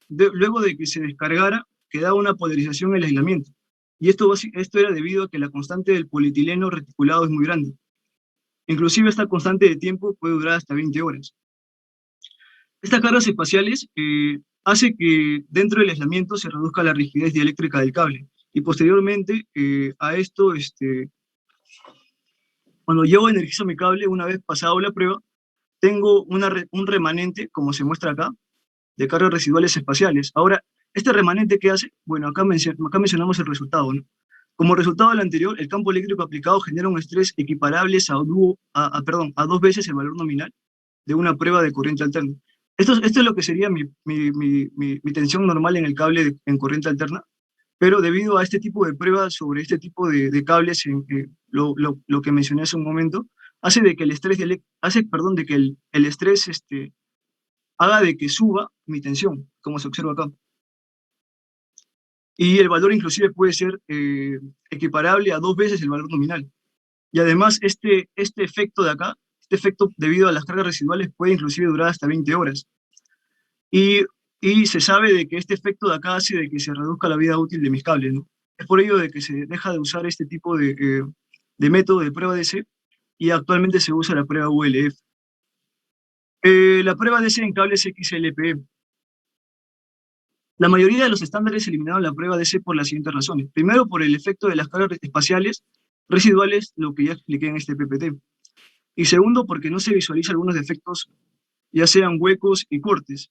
luego de que se descargara, quedaba una polarización en el aislamiento. Y esto era debido a que la constante del polietileno reticulado es muy grande. Inclusive esta constante de tiempo puede durar hasta 20 horas. Estas cargas espaciales hace que dentro del aislamiento se reduzca la rigidez dieléctrica del cable. Y posteriormente a esto, cuando yo energizo mi cable, una vez pasado la prueba, tengo un remanente, como se muestra acá, de cargas residuales espaciales. Ahora, ¿Este remanente qué hace? Bueno, acá mencionamos el resultado, ¿no? Como resultado del anterior, el campo eléctrico aplicado genera un estrés equiparable a 2 veces el valor nominal de una prueba de corriente alterna. Esto es lo que sería mi tensión normal en el cable en corriente alterna, pero debido a este tipo de pruebas sobre este tipo de cables, lo que mencioné hace un momento, hace de que el estrés, de que el estrés haga de que suba mi tensión, como se observa acá. Y el valor inclusive puede ser equiparable a 2 veces el valor nominal. Y además este efecto de acá, este efecto debido a las cargas residuales puede inclusive durar hasta 20 horas. Y se sabe de que este efecto de acá hace de que se reduzca la vida útil de mis cables, ¿no? Es por ello de que se deja de usar este tipo de método de prueba DC y actualmente se usa la prueba ULF. La prueba DC en cables XLPE. La mayoría de los estándares eliminaron la prueba DC por las siguientes razones. Primero, por el efecto de las cargas espaciales residuales, lo que ya expliqué en este PPT. Y segundo, porque no se visualizan algunos defectos, ya sean huecos y cortes.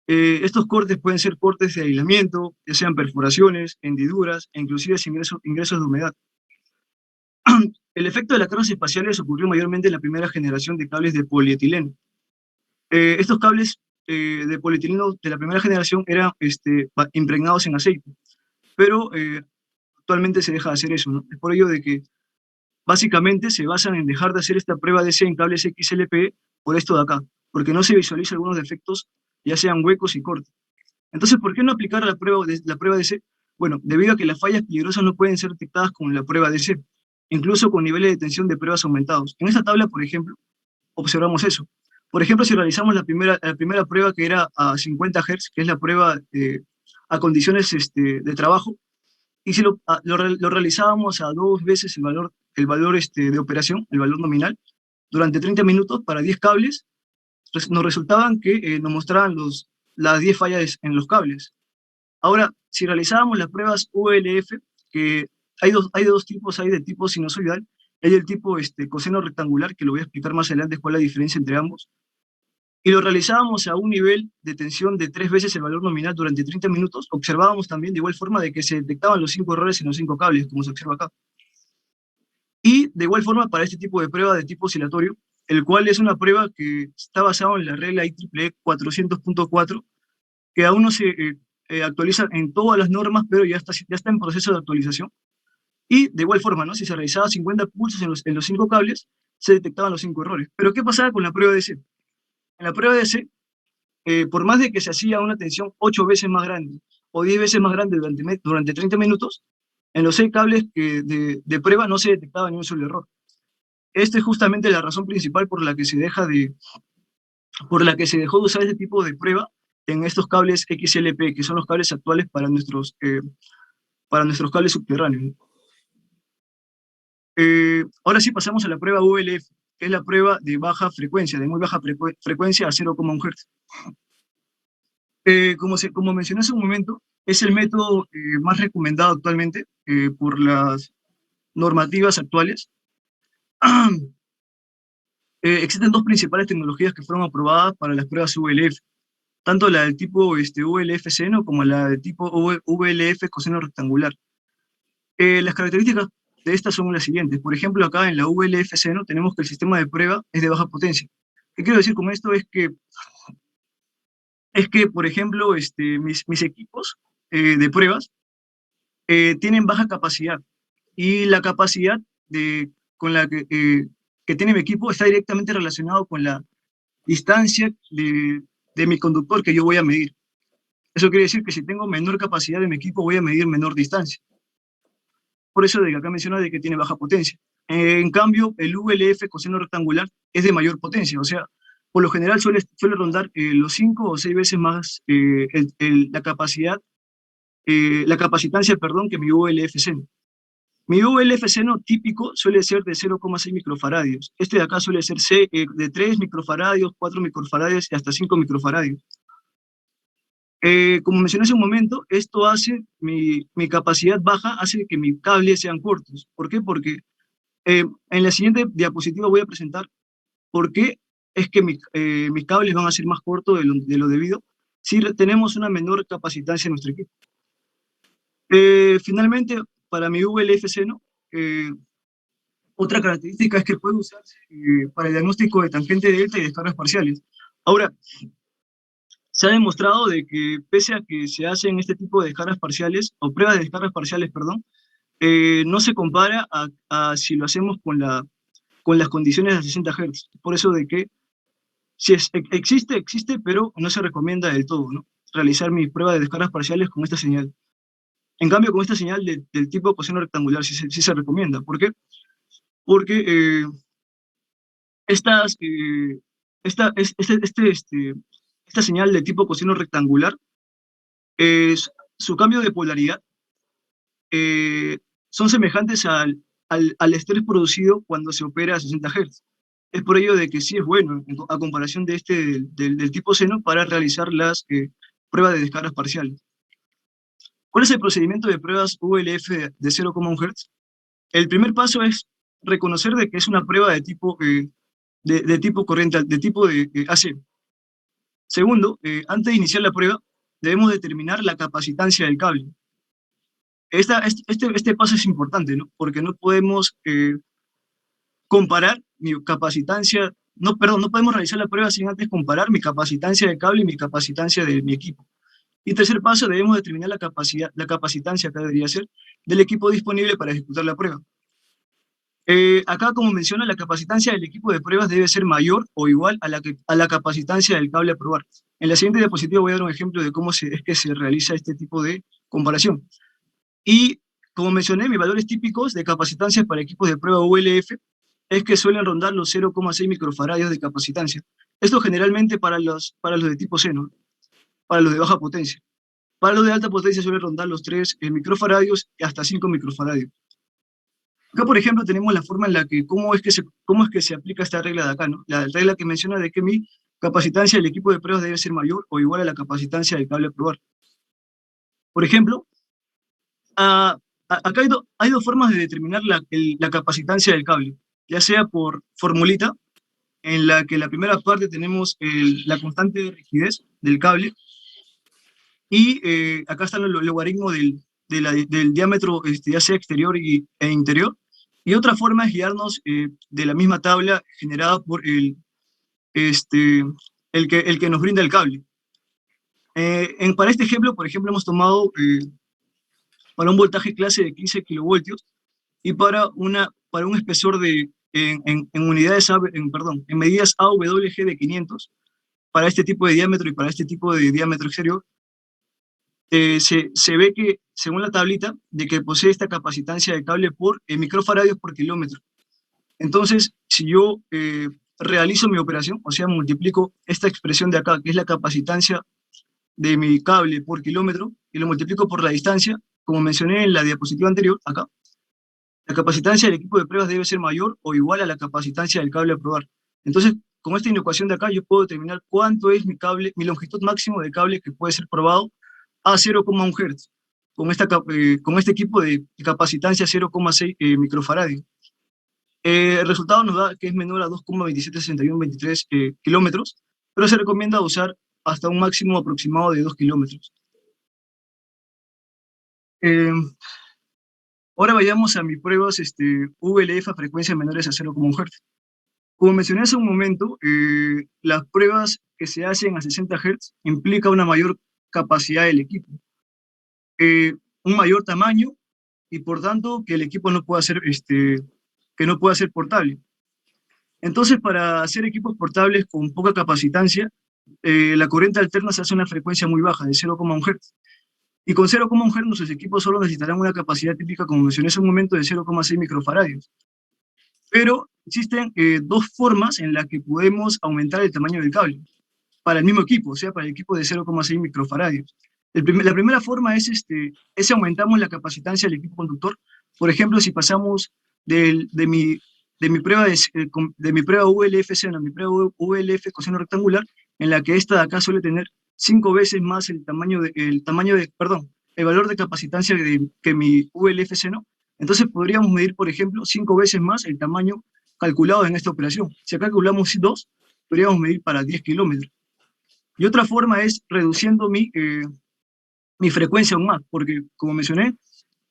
Estos cortes pueden ser cortes de aislamiento, ya sean perforaciones, hendiduras, e inclusive ingresos de humedad. El efecto de las cargas espaciales ocurrió mayormente en la primera generación de cables de polietileno. Estos cables de polietileno de la primera generación eran impregnados en aceite, pero actualmente se deja de hacer eso, ¿no? Es por ello de que básicamente se basan en dejar de hacer esta prueba DC en cables XLPE por esto de acá, porque no se visualizan algunos defectos, ya sean huecos y cortes. Entonces, ¿por qué no aplicar la prueba DC? Bueno, debido a que las fallas peligrosas no pueden ser detectadas con la prueba DC, incluso con niveles de tensión de pruebas aumentados. En esta tabla, por ejemplo, observamos eso. Por ejemplo, si realizamos la primera prueba que era a 50 Hz, que es la prueba a condiciones de trabajo, y si lo realizábamos a 2 veces el valor de operación, el valor nominal, durante 30 minutos para 10 cables, nos resultaban que nos mostraban las 10 fallas en los cables. Ahora, si realizábamos las pruebas ULF, que hay dos tipos, hay de tipo sinusoidal, hay el tipo coseno rectangular, que lo voy a explicar más adelante cuál es la diferencia entre ambos, y lo realizábamos a un nivel de tensión de 3 veces el valor nominal durante 30 minutos, observábamos también de igual forma de que se detectaban los 5 errores en los 5 cables, como se observa acá. Y de igual forma para este tipo de prueba de tipo oscilatorio, el cual es una prueba que está basada en la regla IEEE 400.4, que aún no se actualiza en todas las normas, pero ya está en proceso de actualización. Y de igual forma, ¿no? Si se realizaba 50 pulsos en los 5 cables, se detectaban los 5 errores. Pero ¿qué pasaba con la prueba DC? En la prueba DC, por más de que se hacía una tensión 8 veces más grande o 10 veces más grande durante 30 minutos, en los 6 cables de prueba no se detectaba ni un solo error. Esta es justamente la razón principal por la que se dejó de usar este tipo de prueba en estos cables XLP, que son los cables actuales para nuestros cables subterráneos. Ahora sí pasamos a la prueba ULF, que es la prueba de baja frecuencia, de muy baja frecuencia a 0,1 Hz. Como mencioné hace un momento, es el método más recomendado actualmente por las normativas actuales. Existen 2 principales tecnologías que fueron aprobadas para las pruebas ULF, tanto la del tipo ULF seno como la del tipo ULF coseno rectangular. Las características de estas son las siguientes. Por ejemplo, acá en la ULF seno tenemos que el sistema de prueba es de baja potencia. ¿Qué quiero decir con esto? Es que por ejemplo, mis equipos de pruebas tienen baja capacidad, y la capacidad con la que tiene mi equipo está directamente relacionado con la distancia de mi conductor que yo voy a medir. Eso quiere decir que si tengo menor capacidad de mi equipo, voy a medir menor distancia. Por eso de que acá menciona de que tiene baja potencia. En cambio, el ULF coseno rectangular es de mayor potencia, o sea, por lo general suele rondar los 5 o 6 veces más la capacitancia, perdón, que mi ULF seno. Mi ULF seno típico suele ser de 0,6 microfaradios. Este de acá suele ser de 3 microfaradios, 4 microfaradios y hasta 5 microfaradios. Como mencioné hace un momento, esto hace, mi capacidad baja hace que mis cables sean cortos. ¿Por qué? Porque en la siguiente diapositiva voy a presentar por qué es que mis cables van a ser más cortos de lo debido si tenemos una menor capacitancia en nuestro equipo. Finalmente, para mi VLF seno, otra característica es que puede usarse para el diagnóstico de tangente delta y descargas parciales. Ahora, se ha demostrado de que pese a que se hacen este tipo de descargas parciales, o pruebas de descargas parciales, perdón, no se compara a si lo hacemos con las condiciones de 60 Hz. Por eso de que si existe, pero no se recomienda del todo, ¿no? Realizar mi prueba de descargas parciales con esta señal. En cambio, con esta señal del tipo coseno rectangular sí se recomienda. ¿Por qué? Porque esta señal de tipo coseno rectangular, su cambio de polaridad son semejantes al estrés producido cuando se opera a 60 Hz. Es por ello de que sí es bueno, a comparación de del tipo seno, para realizar las pruebas de descargas parciales. ¿Cuál es el procedimiento de pruebas VLF de 0,1 Hz? El primer paso es reconocer de que es una prueba de tipo, de tipo corriente, de tipo de AC. Segundo, antes de iniciar la prueba, debemos determinar la capacitancia del cable. Este paso es importante, ¿no? Porque no podemos comparar mi capacitancia, no podemos realizar la prueba sin antes comparar mi capacitancia de cable y mi capacitancia de mi equipo. Y tercer paso, debemos determinar la capacitancia, que debería ser, del equipo disponible para ejecutar la prueba. Acá, como menciona, la capacitancia del equipo de pruebas debe ser mayor o igual a la capacitancia del cable a probar. En la siguiente diapositiva voy a dar un ejemplo de cómo es que se realiza este tipo de comparación. Y, como mencioné, mis valores típicos de capacitancia para equipos de prueba ULF es que suelen rondar los 0,6 microfaradios de capacitancia. Esto generalmente para los de tipo seno, para los de baja potencia. Para los de alta potencia suele rondar los 3 microfaradios y hasta 5 microfaradios. Acá, por ejemplo, tenemos la forma en la que, cómo es que se aplica esta regla de acá, ¿no? La regla que menciona de que mi capacitancia del equipo de pruebas debe ser mayor o igual a la capacitancia del cable a probar. Por ejemplo, acá hay dos formas de determinar la capacitancia del cable, ya sea por formulita, en la que la primera parte tenemos la constante de rigidez del cable, y acá está el logaritmo del diámetro, ya sea exterior e interior. Y otra forma es guiarnos de la misma tabla generada por el que nos brinda el cable. Para este ejemplo, por ejemplo, hemos tomado para un voltaje clase de 15 kilovoltios y para un espesor en unidades en medidas AWG de 500, para este tipo de diámetro y para este tipo de diámetro exterior, se ve que, según la tablita, de que posee esta capacitancia de cable por microfaradios por kilómetro. Entonces, si yo realizo mi operación, o sea, multiplico esta expresión de acá, que es la capacitancia de mi cable por kilómetro, y lo multiplico por la distancia, como mencioné en la diapositiva anterior, acá, la capacitancia del equipo de pruebas debe ser mayor o igual a la capacitancia del cable a probar. Entonces, con esta inecuación de acá, yo puedo determinar cuánto es mi longitud máximo de cable que puede ser probado a 0,1 Hz, con este equipo de capacitancia 0,6 microfaradios. El resultado nos da que es menor a 2,276123 kilómetros, pero se recomienda usar hasta un máximo aproximado de 2 kilómetros. Ahora vayamos a mis pruebas VLF a frecuencias menores a 0,1 Hz. Como mencioné hace un momento, las pruebas que se hacen a 60 Hz implica una mayor capacidad del equipo, un mayor tamaño, y por tanto que el equipo no pueda ser, portable. Entonces, para hacer equipos portables con poca capacitancia, la corriente alterna se hace a una frecuencia muy baja, de 0,1 Hz. Y con 0,1 Hz nuestros equipos solo necesitarán una capacidad típica, como mencioné hace un momento, de 0,6 microfaradios. Pero existen dos formas en las que podemos aumentar el tamaño del cable para el mismo equipo, o sea, para el equipo de 0,6 microfaradios. La primera forma es aumentamos la capacitancia del equipo conductor. Por ejemplo, si pasamos de mi prueba VLF seno a mi prueba VLF coseno rectangular, en la que esta de acá suele tener 5 veces más el valor de capacitancia que mi VLF seno, entonces podríamos medir, por ejemplo, 5 veces más el tamaño calculado en esta operación. Si acá calculamos 2, podríamos medir para 10 kilómetros. Y otra forma es reduciendo mi frecuencia aún más, porque como mencioné,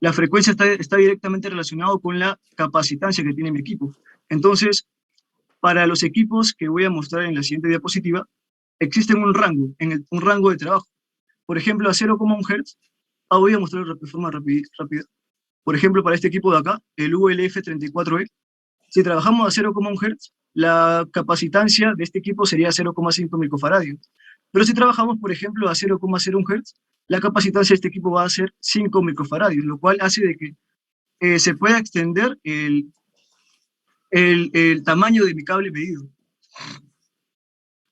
la frecuencia está directamente relacionada con la capacitancia que tiene mi equipo. Entonces, para los equipos que voy a mostrar en la siguiente diapositiva, existen un rango, un rango de trabajo. Por ejemplo, a 0,1 Hz, voy a mostrar de forma rápida. Por ejemplo, para este equipo de acá, el ULF34E, si trabajamos a 0,1 Hz, la capacitancia de este equipo sería 0,5 microfaradios. Pero si trabajamos, por ejemplo, a 0,01 Hz, la capacitancia de este equipo va a ser 5 microfaradios, lo cual hace de que se pueda extender el tamaño de mi cable medido.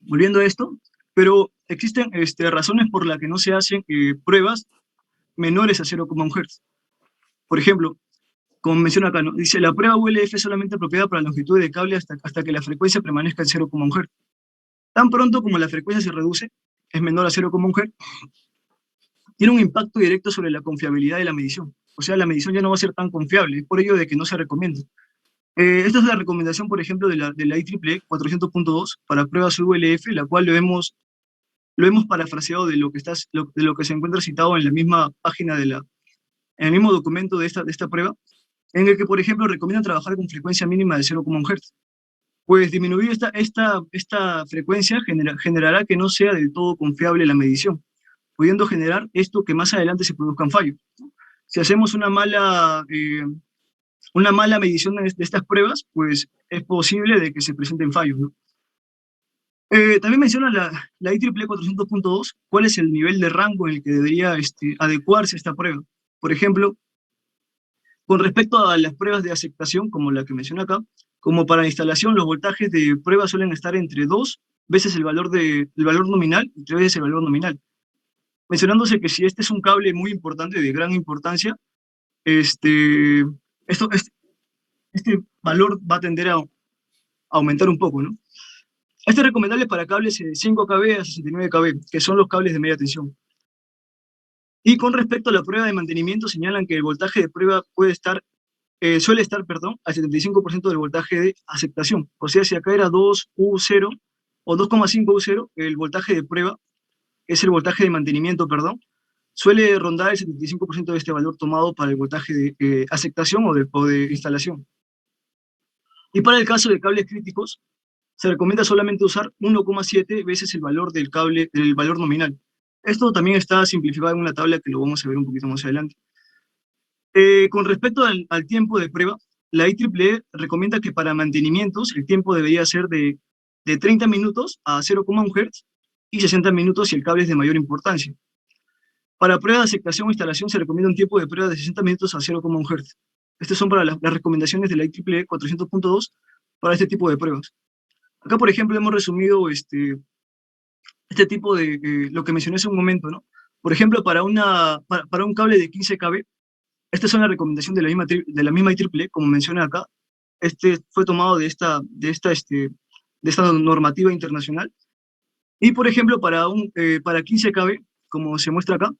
Volviendo a esto, pero existen razones por las que no se hacen pruebas menores a 0,1 Hz. Por ejemplo, como menciona acá, ¿no? Dice, la prueba ULF es solamente apropiada para la longitud de cable hasta que la frecuencia permanezca en 0,1 Hz. Tan pronto como la frecuencia se reduce, es menor a 0,1 Hz, tiene un impacto directo sobre la confiabilidad de la medición. O sea, la medición ya no va a ser tan confiable, es por ello de que no se recomienda. Esta es la recomendación, por ejemplo, de la IEEE 400.2 para pruebas ULF, la cual lo hemos parafraseado de lo que se encuentra citado en la misma página en el mismo documento de esta prueba, en el que, por ejemplo, recomiendan trabajar con frecuencia mínima de 0,1 Hz. Pues disminuir esta frecuencia generará que no sea del todo confiable la medición, pudiendo generar esto que más adelante se produzcan fallos. Si hacemos una mala medición de estas pruebas, pues es posible de que se presenten fallos, ¿no? También menciona la IEEE 400.2 cuál es el nivel de rango en el que debería adecuarse esta prueba. Por ejemplo, con respecto a las pruebas de aceptación, como la que menciona acá, como para instalación, los voltajes de prueba suelen estar entre 2 veces el valor nominal y 3 veces el valor nominal. Mencionándose que si este es un cable muy importante, de gran importancia, este valor va a tender a aumentar un poco, ¿no? Este es recomendable para cables de 5 kb a 69 kb, que son los cables de media tensión. Y con respecto a la prueba de mantenimiento, señalan que el voltaje de prueba suele estar, al 75% del voltaje de aceptación. O sea, si acá era 2U0 o 2,5U0, el voltaje de prueba, es el voltaje de mantenimiento, suele rondar el 75% de este valor tomado para el voltaje de aceptación o de instalación. Y para el caso de cables críticos, se recomienda solamente usar 1,7 veces el valor del valor nominal. Esto también está simplificado en una tabla que lo vamos a ver un poquito más adelante. Con respecto al tiempo de prueba, la IEEE recomienda que para mantenimientos el tiempo debería ser de 30 minutos a 0,1 Hz y 60 minutos si el cable es de mayor importancia. Para prueba de aceptación o instalación se recomienda un tiempo de prueba de 60 minutos a 0,1 Hz. Estas son para las recomendaciones de la IEEE 400.2 para este tipo de pruebas. Acá, por ejemplo, hemos resumido este tipo de lo que mencioné hace un momento, ¿no? Por ejemplo, para un cable de 15 kb, esta es una recomendación de la misma IEEE, como menciona acá. Fue tomado de esta normativa internacional. Y, por ejemplo, para 15 kb, como se muestra acá,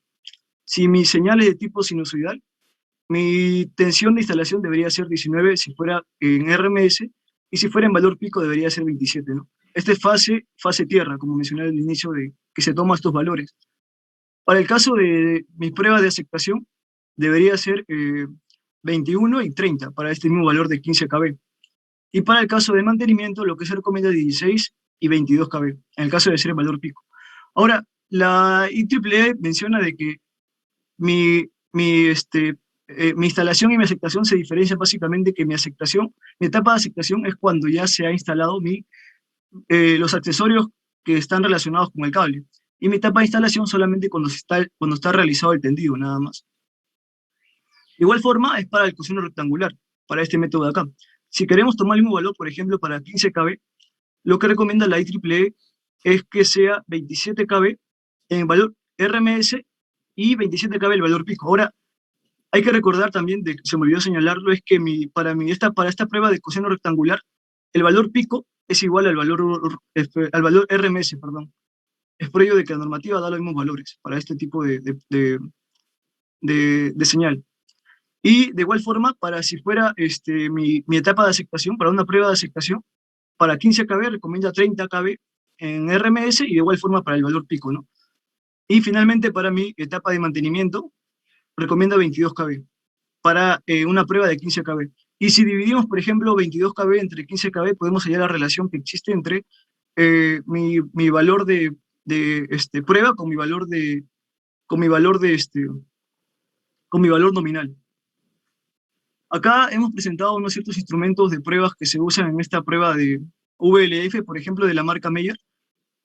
si mi señal es de tipo sinusoidal, mi tensión de instalación debería ser 19 si fuera en RMS, y si fuera en valor pico debería ser 27, ¿no? Esta es fase tierra, como mencioné al inicio, de que se toman estos valores. Para el caso de mi prueba de aceptación, debería ser 21 y 30 para este mismo valor de 15 kb. Y para el caso de mantenimiento, lo que se recomienda es 16 y 22 kb, en el caso de ser el valor pico. Ahora, la IEEE menciona de que mi instalación y mi aceptación se diferencian básicamente que mi etapa de aceptación es cuando ya se ha instalado los accesorios que están relacionados con el cable. Y mi etapa de instalación solamente cuando está realizado el tendido, nada más. De igual forma, es para el coseno rectangular, para este método de acá. Si queremos tomar el mismo valor, por ejemplo, para 15 kb, lo que recomienda la IEEE es que sea 27 kb en valor RMS y 27 kb el valor pico. Ahora, hay que recordar también, se me olvidó señalarlo, es que para esta prueba de coseno rectangular, el valor pico es igual al valor RMS, perdón. Es por ello de que la normativa da los mismos valores para este tipo de señal. Y de igual forma, para si fuera mi etapa de aceptación, para una prueba de aceptación, para 15 kb recomienda 30 kb en RMS y de igual forma para el valor pico, ¿no? Y finalmente para mi etapa de mantenimiento, recomiendo 22 kb para una prueba de 15 kb. Y si dividimos, por ejemplo, 22 kb entre 15 kb, podemos hallar la relación que existe entre mi valor de prueba con mi valor nominal. Acá hemos presentado unos ciertos instrumentos de pruebas que se usan en esta prueba de VLF, por ejemplo, de la marca Meyer,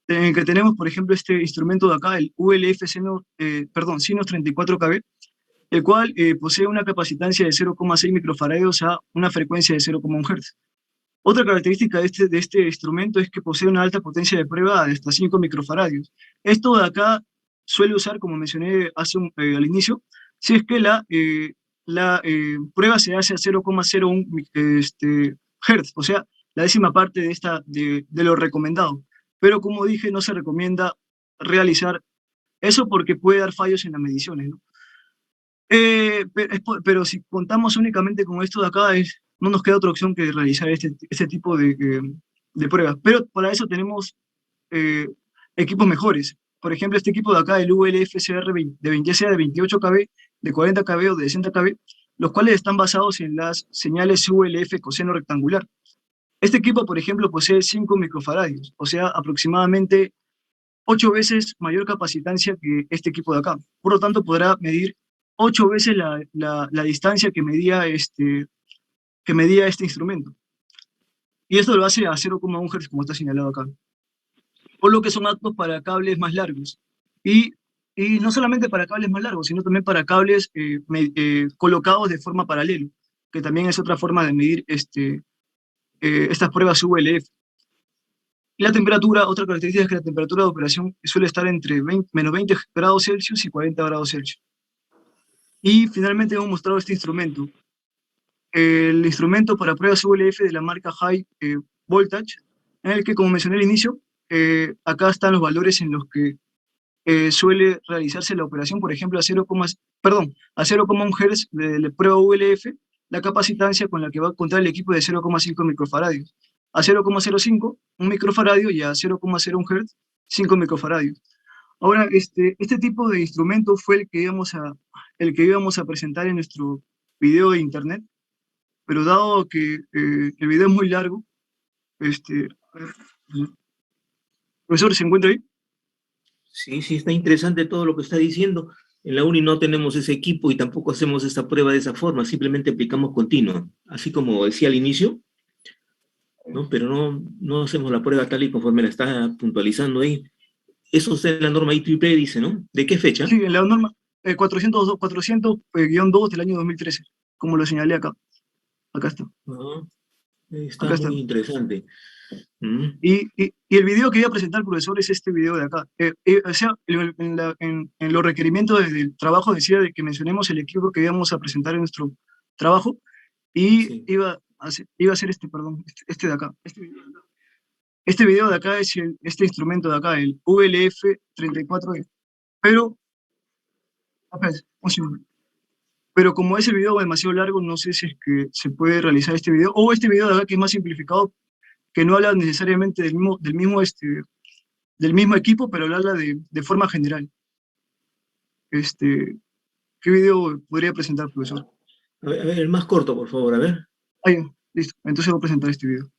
en el que tenemos, por ejemplo, este instrumento de acá, el VLF Sinus 34kb, el cual posee una capacitancia de 0,6 microfaradios a una frecuencia de 0,1 Hz. Otra característica de este instrumento es que posee una alta potencia de prueba de hasta 5 microfaradios. Esto de acá suele usar, como mencioné al inicio, si es que la prueba se hace a 0,01 Hz, o sea, la décima parte de lo recomendado. Pero como dije, no se recomienda realizar eso porque puede dar fallos en las mediciones, ¿no? Pero si contamos únicamente con esto de acá, no nos queda otra opción que realizar este tipo de pruebas. Pero para eso tenemos equipos mejores. Por ejemplo, este equipo de acá, el VLF-CR ya sea de 28 kb, de 40 kb o de 60 kb, los cuales están basados en las señales VLF coseno rectangular. Este equipo, por ejemplo, posee 5 microfaradios, o sea, aproximadamente 8 veces mayor capacitancia que este equipo de acá. Por lo tanto, podrá medir 8 veces la distancia que medía este instrumento. Y esto lo hace a 0,1 Hz, como está señalado acá. Por lo que son aptos para cables más largos. Y no solamente para cables más largos, sino también para cables colocados de forma paralela, que también es otra forma de medir estas pruebas VLF. Y la temperatura, otra característica es que la temperatura de operación suele estar entre menos 20 grados Celsius y 40 grados Celsius. Y finalmente hemos mostrado este instrumento. El instrumento para pruebas VLF de la marca High Voltage, en el que, como mencioné al inicio, acá están los valores en los que suele realizarse la operación, por ejemplo, a 0,1 Hz de prueba VLF, la capacitancia con la que va a contar el equipo de 0,5 microfaradios, a 0,05 1 microfaradio y a 0,01 Hz 5 microfaradios. Ahora, este tipo de instrumento fue el que íbamos a presentar en nuestro video de internet, pero dado que el video es muy largo, profesor, ¿se encuentra ahí? Sí, sí, está interesante todo lo que está diciendo. En la UNI no tenemos ese equipo y tampoco hacemos esta prueba de esa forma, simplemente aplicamos continuo, así como decía al inicio, ¿no? Pero no hacemos la prueba tal y conforme la está puntualizando ahí. Eso está en la norma IEEE, dice, ¿no? ¿De qué fecha? Sí, en la norma 400-2 del año 2013, como lo señalé acá. Acá está. Está acá muy está. interesante. Y el video que iba a presentar el profesor es este video de acá. O sea, en los requerimientos del trabajo decía de que mencionemos el equipo que íbamos a presentar en nuestro trabajo y Sí. iba a ser este de acá. Este video de acá es este instrumento de acá, el VLF-34E. Pero, un segundo. Pero como ese video es demasiado largo, no sé si es que se puede realizar este video, o este video de acá que es más simplificado, que no habla necesariamente del mismo equipo, pero habla de forma general. ¿Qué video podría presentar, profesor? A ver, el más corto, por favor, a ver. Ahí, listo. Entonces voy a presentar este video.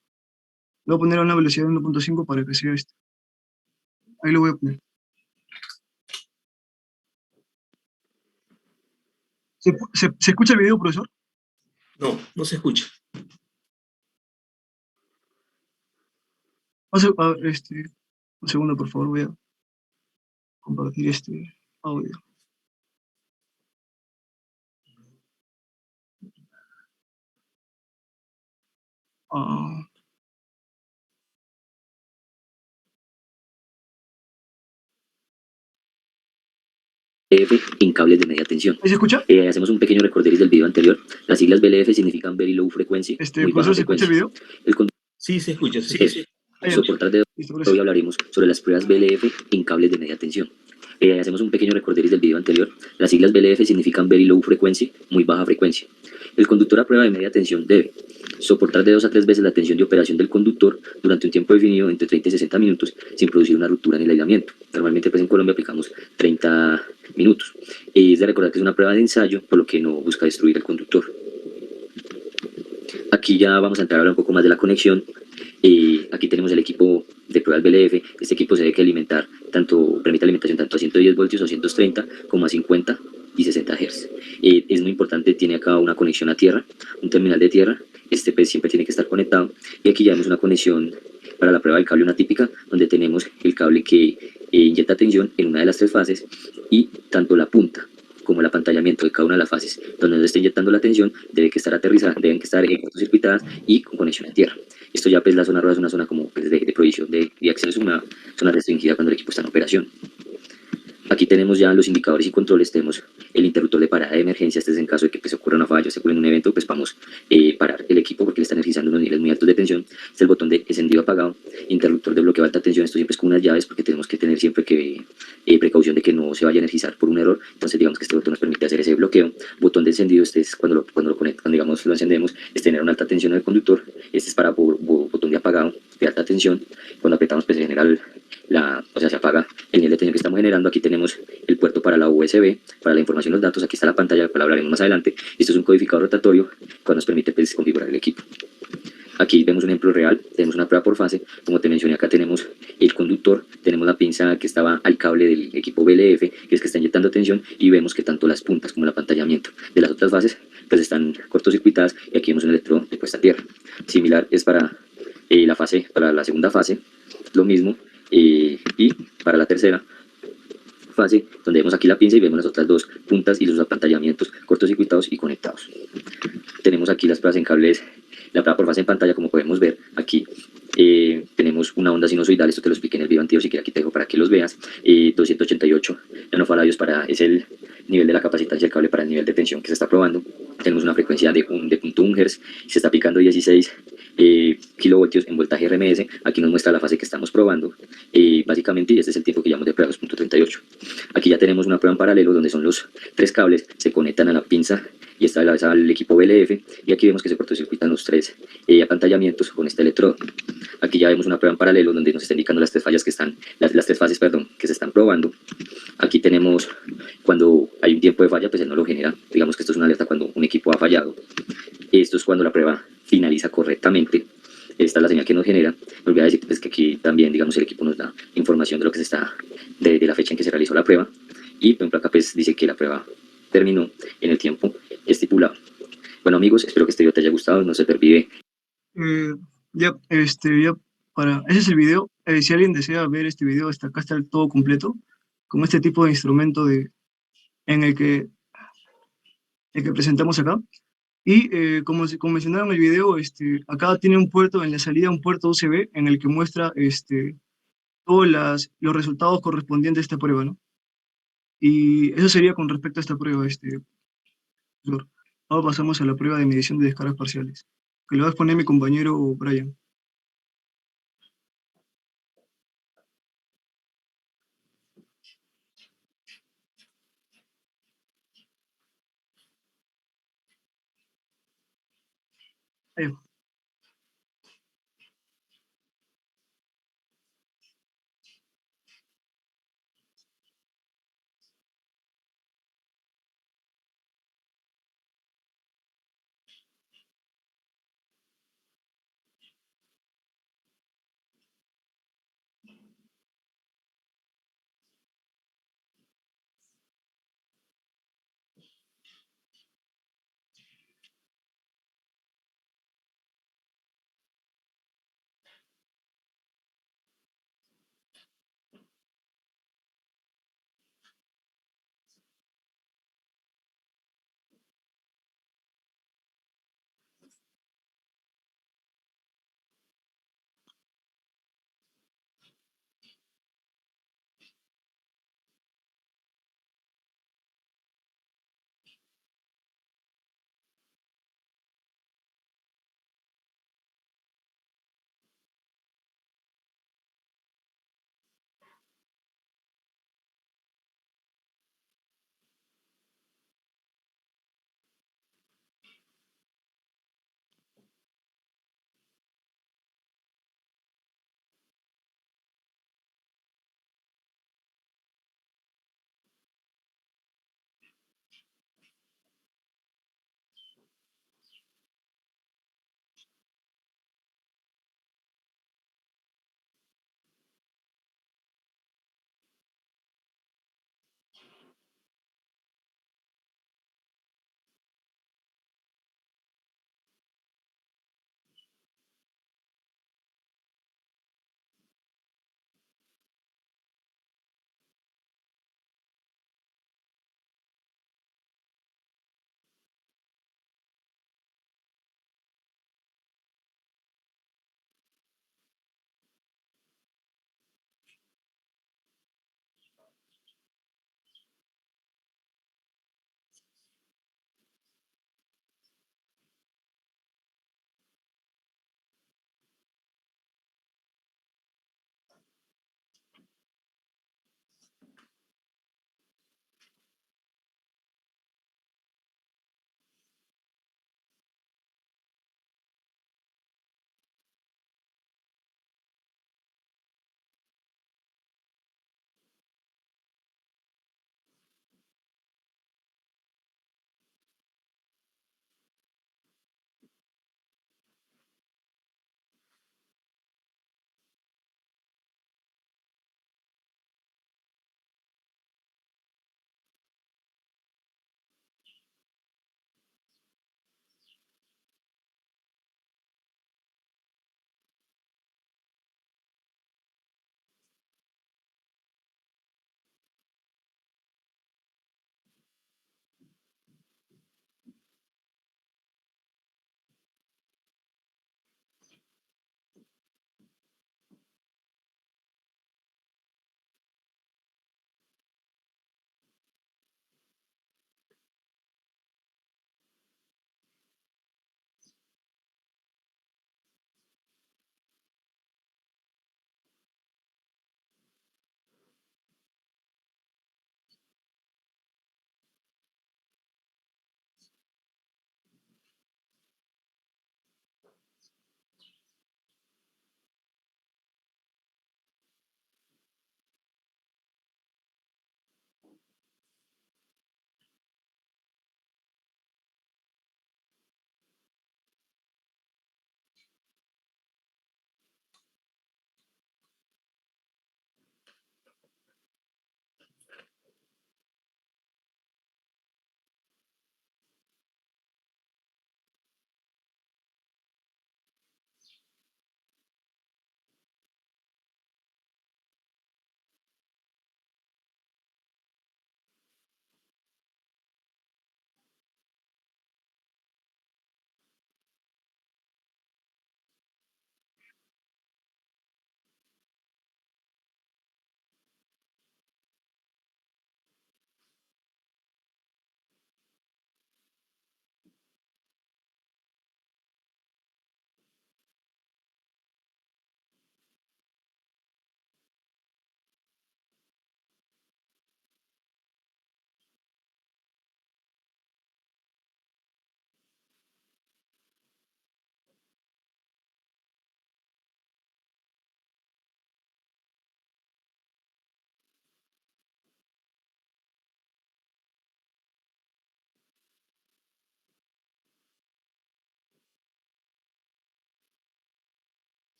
Lo voy a poner a una velocidad de 1.5 para que sea este. Ahí lo voy a poner. ¿Se escucha el video, profesor? No se escucha. Un segundo, por favor, voy a compartir este audio. En cables de media tensión. ¿Ahí se escucha? Hacemos un pequeño recorderis del video anterior. Las siglas BLF significan Very Low Frequency. Muy baja ¿Profesor, se escucha el video? Sí, se escucha. Soportar de hoy hablaremos sobre las pruebas BLF en cables de media tensión. Hacemos un pequeño recorderis del video anterior. Las siglas BLF significan Very Low Frequency, muy baja frecuencia. El conductor a prueba de media tensión debe soportar de 2 a 3 veces la tensión de operación del conductor durante un tiempo definido entre 30 y 60 minutos sin producir una ruptura en el aislamiento. Normalmente pues en Colombia aplicamos 30 minutos. Es de recordar que es una prueba de ensayo, por lo que no busca destruir al conductor. Aquí ya vamos a entrar a hablar un poco más de la conexión. Aquí tenemos el equipo de pruebas BLF. Este equipo se debe que alimentar permite alimentación tanto a 110 voltios o 130 como a 50 y 60 Hz. Es muy importante, tiene acá una conexión a tierra, un terminal de tierra. Este pues siempre tiene que estar conectado. Y aquí ya vemos una conexión para la prueba del cable una típica, donde tenemos el cable que inyecta tensión en una de las 3 fases y tanto la punta como el apantallamiento de cada una de las fases donde nos está inyectando la tensión deben que estar aterrizadas, deben que estar cortocircuitadas y con conexión en tierra. Esto ya pues la zona roja es una zona como pues, de prohibición de acceso, es una zona restringida cuando el equipo está en operación. Aquí tenemos ya los indicadores y controles, tenemos el interruptor de parada de emergencia, este es en caso de que pues, ocurra una falla, se ocurre en un evento, pues vamos a parar el equipo porque le está energizando unos niveles muy altos de tensión. Este es el botón de encendido apagado, interruptor de bloqueo de alta tensión, esto siempre es con unas llaves porque tenemos que tener siempre que precaución de que no se vaya a energizar por un error, entonces digamos que este botón nos permite hacer ese bloqueo. Botón de encendido, este es cuando digamos lo encendemos, es tener una alta tensión en el conductor, este es para botón de apagado de alta tensión, cuando apretamos pues se genera se apaga el nivel de tensión que estamos generando. Aquí tenemos el puerto para la USB, para la información de los datos, aquí está la pantalla, la hablaremos más adelante. Esto es un codificador rotatorio que nos permite pues, configurar el equipo. Aquí vemos un ejemplo real, tenemos una prueba por fase, como te mencioné acá tenemos el conductor, tenemos la pinza que estaba al cable del equipo BLF, que es que está inyectando tensión, y vemos que tanto las puntas como el apantallamiento de las otras fases pues están cortocircuitadas, y aquí vemos un electrodo de puesta a tierra. Similar es para para la segunda fase, lo mismo, y para la tercera fase, donde vemos aquí la pinza y vemos las otras 2 puntas y los apantallamientos cortocircuitados y conectados. Tenemos aquí las pruebas en cables, la prueba por fase en pantalla, como podemos ver aquí. Tenemos una onda sinusoidal, esto te lo expliqué en el video anterior, si quieres aquí te dejo para que los veas. 288 nanofaradios es el nivel de la capacitancia del cable para el nivel de tensión que se está probando. Tenemos una frecuencia de 0.1 Hz, se está aplicando 16 kilovoltios en voltaje RMS. Aquí nos muestra la fase que estamos probando, básicamente, y este es el tiempo que llamamos de prueba, 2.38. Aquí ya tenemos una prueba en paralelo donde son los 3 cables, se conectan a la pinza y está al equipo BLF, y aquí vemos que se cortocircuitan los 3 apantallamientos con este electrodo. Aquí ya vemos una prueba en paralelo donde nos está indicando las 3 fallas que están, las 3 fases, perdón, que se están probando. Aquí tenemos cuando hay un tiempo de falla, pues él no lo genera, digamos que esto es una alerta cuando un equipo ha fallado. Esto es cuando la prueba finaliza correctamente. Esta es la señal que nos genera. Me olvidé decir pues, que aquí también, digamos, el equipo nos da información de lo que se está, de la fecha en que se realizó la prueba. Y por ejemplo acá pues dice que la prueba terminó en el tiempo estipulado. Bueno amigos, espero que este video te haya gustado, no se te olvide. Ese es el video. Si alguien desea ver este video, acá está el todo completo, con este tipo de instrumento en el que presentamos acá. Y como mencionaron en el video, acá tiene un puerto en la salida, un puerto USB en el que muestra todos los resultados correspondientes a esta prueba, ¿no? Y eso sería con respecto a esta prueba, profesor. Ahora pasamos a la prueba de medición de descargas parciales, que lo va a exponer mi compañero Brian. Ahí va.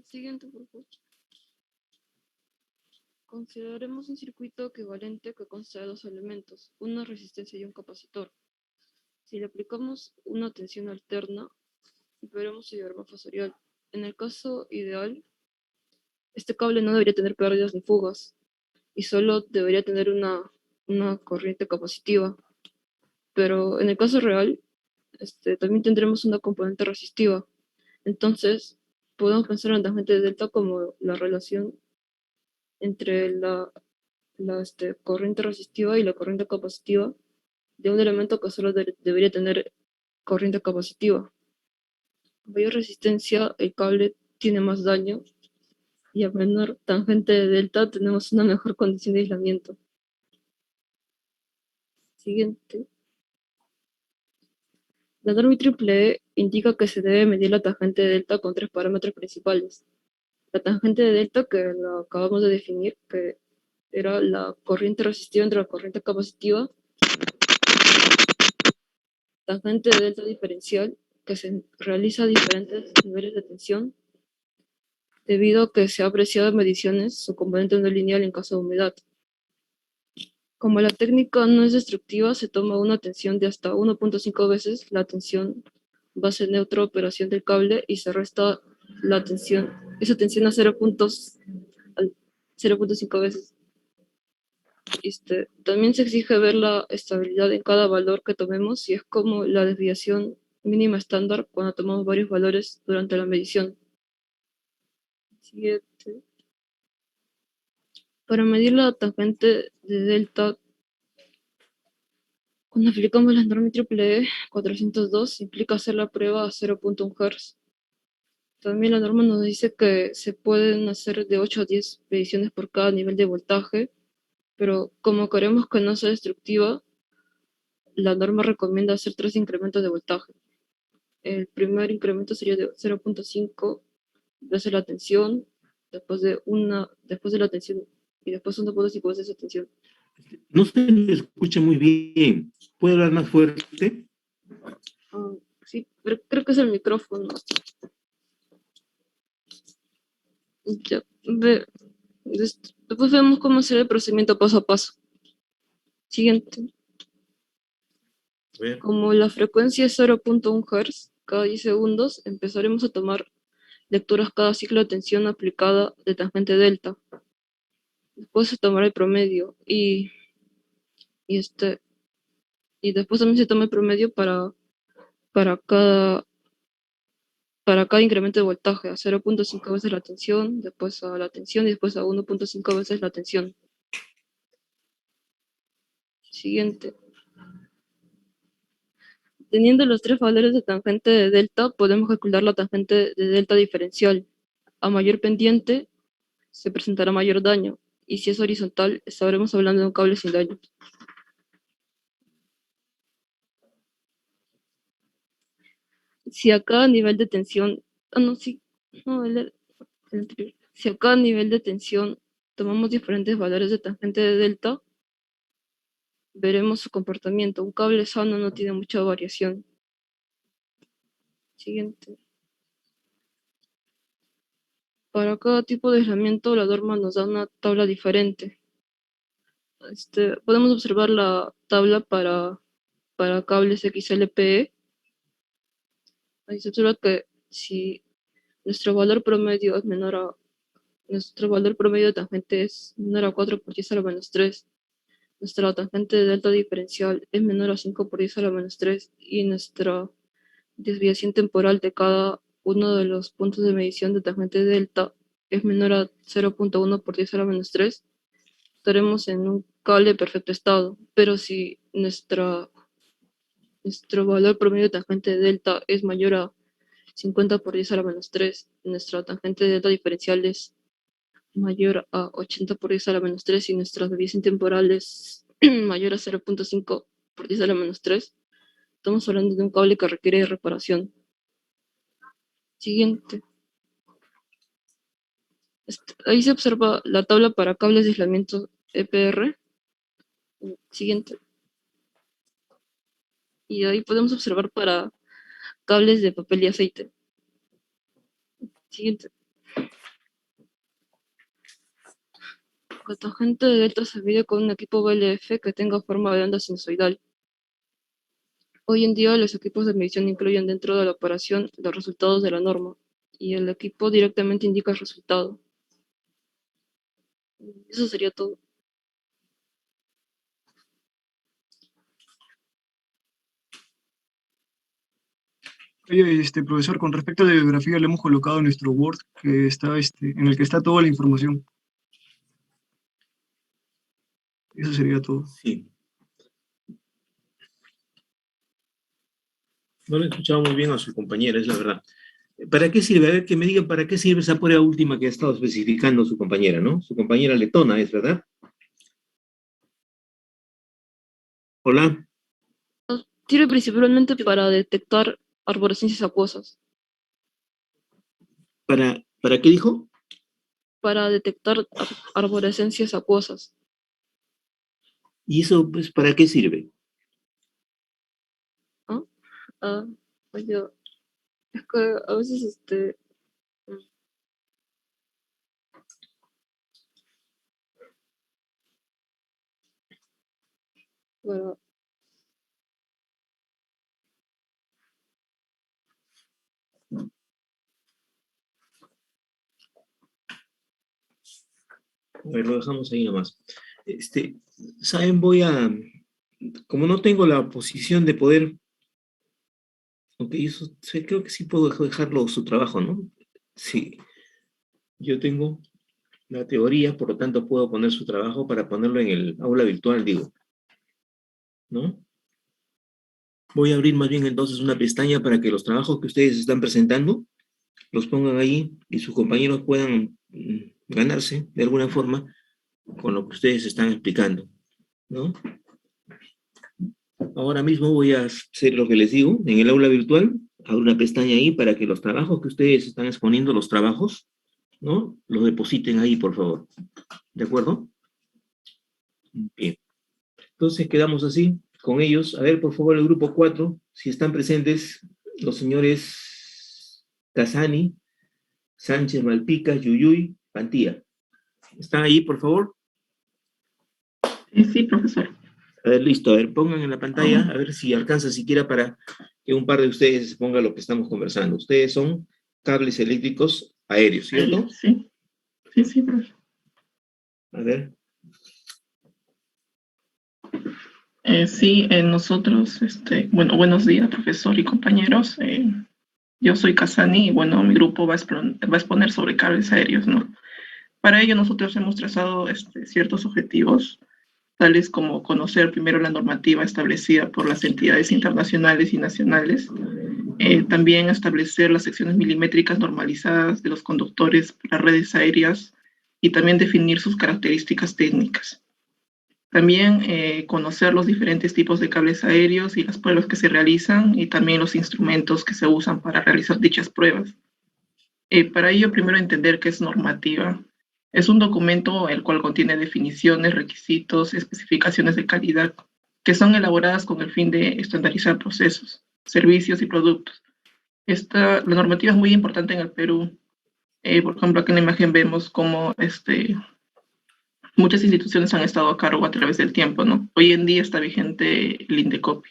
Siguiente, por favor. Consideraremos un circuito equivalente que consta de dos elementos, una resistencia y un capacitor. Si le aplicamos una tensión alterna, veremos su diagrama fasorial. En el caso ideal, este cable no debería tener pérdidas ni fugas, y solo debería tener una corriente capacitiva. Pero en el caso real, también tendremos una componente resistiva. Entonces, podemos pensar en la tangente delta como la relación entre la corriente resistiva y la corriente capacitiva de un elemento que solo debería tener corriente capacitiva. A mayor resistencia, el cable tiene más daño, y a menor tangente de delta tenemos una mejor condición de aislamiento. Siguiente. La norma IEEE indica que se debe medir la tangente de delta con tres parámetros principales. La tangente de delta, que la acabamos de definir, que era la corriente resistiva entre la corriente capacitiva. Tangente de delta diferencial, que se realiza a diferentes niveles de tensión, debido a que se ha apreciado en mediciones su componente no lineal en caso de humedad. Como la técnica no es destructiva, se toma una tensión de hasta 1.5 veces la tensión base neutra operación del cable y se resta esa tensión a 0.5 veces. También se exige ver la estabilidad en cada valor que tomemos, y es como la desviación mínima estándar cuando tomamos varios valores durante la medición. Siguiente. Para medir la tangente de delta, cuando aplicamos la norma IEEE 402, implica hacer la prueba a 0.1 Hz. También la norma nos dice que se pueden hacer de 8 a 10 mediciones por cada nivel de voltaje, pero como queremos que no sea destructiva, la norma recomienda hacer 3 incrementos de voltaje. El primer incremento sería de 0.5 veces la tensión, después de la tensión, y después 1.5 veces la tensión. No se me escucha muy bien. ¿Puede hablar más fuerte? Sí, pero creo que es el micrófono. Ya, después vemos cómo hacer el procedimiento paso a paso. Siguiente. Como la frecuencia es 0.1 Hz cada 10 segundos, empezaremos a tomar lecturas cada ciclo de tensión aplicada de tangente delta. Después se tomará el promedio y después también se toma el promedio para cada incremento de voltaje, a 0.5 veces la tensión, después a la tensión y después a 1.5 veces la tensión. Siguiente. Teniendo los tres valores de tangente de delta, podemos calcular la tangente de delta diferencial. A mayor pendiente, se presentará mayor daño, y si es horizontal, estaremos hablando de un cable sin daño. Si a cada nivel de tensión, si a cada nivel de tensión tomamos diferentes valores de tangente de delta, veremos su comportamiento. Un cable sano no tiene mucha variación. Siguiente. Para cada tipo de aislamiento, la norma nos da una tabla diferente. Podemos observar la tabla para cables XLPE. Ahí se observa que si nuestro valor promedio de tangente es menor a 4 por 10 a la menos 3, nuestra tangente de delta diferencial es menor a 5 por 10 a la menos 3, y nuestra desviación temporal de cada uno de los puntos de medición de tangente de delta es menor a 0.1 por 10 a la menos 3, estaremos en un cable de perfecto estado. Pero si nuestro valor promedio de tangente de delta es mayor a 50 por 10 a la menos 3, nuestra tangente de delta diferencial es mayor a 80 por 10 a la menos 3, y nuestra desviación temporal es mayor a 0.5 por 10 a la menos 3, estamos hablando de un cable que requiere reparación. Siguiente. Ahí se observa la tabla para cables de aislamiento EPR. Siguiente. Y ahí podemos observar para cables de papel y aceite. Siguiente. La tangente de delta se mide con un equipo BLF que tenga forma de onda sinusoidal. Hoy en día los equipos de medición incluyen dentro de la operación los resultados de la norma y el equipo directamente indica el resultado. Eso sería todo. Oye, profesor, con respecto a la bibliografía, le hemos colocado en nuestro Word, que está, en el que está toda la información. Eso sería todo. Sí. No le he escuchado muy bien a su compañera, es la verdad. ¿Para qué sirve? A ver, que me digan para qué sirve esa prueba última que ha estado especificando su compañera, ¿no? Su compañera letona, ¿es verdad? Hola. Sirve principalmente para detectar arborescencias acuosas. ¿Para qué dijo? Para detectar arborescencias acuosas. ¿Y eso, pues, para qué sirve? ¿No? Oye, es que a veces bueno, A ver, lo dejamos ahí nomás. ¿Saben? Como no tengo la posición de poder, aunque yo creo que sí puedo dejarlo su trabajo, ¿no? Sí, yo tengo la teoría, por lo tanto puedo poner su trabajo para ponerlo en el aula virtual, digo, ¿no? Voy a abrir más bien entonces una pestaña para que los trabajos que ustedes están presentando los pongan ahí y sus compañeros puedan ganarse de alguna forma con lo que ustedes están explicando, ¿no? Ahora mismo voy a hacer lo que les digo en el aula virtual, abro una pestaña ahí para que los trabajos que ustedes están exponiendo, los trabajos, ¿no? Los depositen ahí, por favor. ¿De acuerdo? Bien. Entonces quedamos así con ellos. A ver, por favor, el grupo 4, si están presentes los señores Casani, Sánchez Malpica, Yuyuy, Pantía. ¿Están ahí, por favor? Sí, profesor. A ver, listo. A ver, pongan en la pantalla, a ver si alcanza siquiera para que un par de ustedes pongan lo que estamos conversando. Ustedes son cables eléctricos aéreos, ¿cierto? Sí, sí, profesor. A ver. Sí, nosotros, bueno, buenos días, profesor y compañeros. Yo soy Casani y, bueno, mi grupo va a exponer sobre cables aéreos, ¿no? Para ello nosotros hemos trazado ciertos objetivos, tales como conocer primero la normativa establecida por las entidades internacionales y nacionales, también establecer las secciones milimétricas normalizadas de los conductores para redes aéreas y también definir sus características técnicas. También conocer los diferentes tipos de cables aéreos y las pruebas que se realizan y también los instrumentos que se usan para realizar dichas pruebas. Para ello, primero entender qué es normativa. Es un documento el cual contiene definiciones, requisitos, especificaciones de calidad que son elaboradas con el fin de estandarizar procesos, servicios y productos. La normativa es muy importante en el Perú. Por ejemplo, aquí en la imagen vemos cómo muchas instituciones han estado a cargo a través del tiempo, ¿no? Hoy en día está vigente el INDECOPI.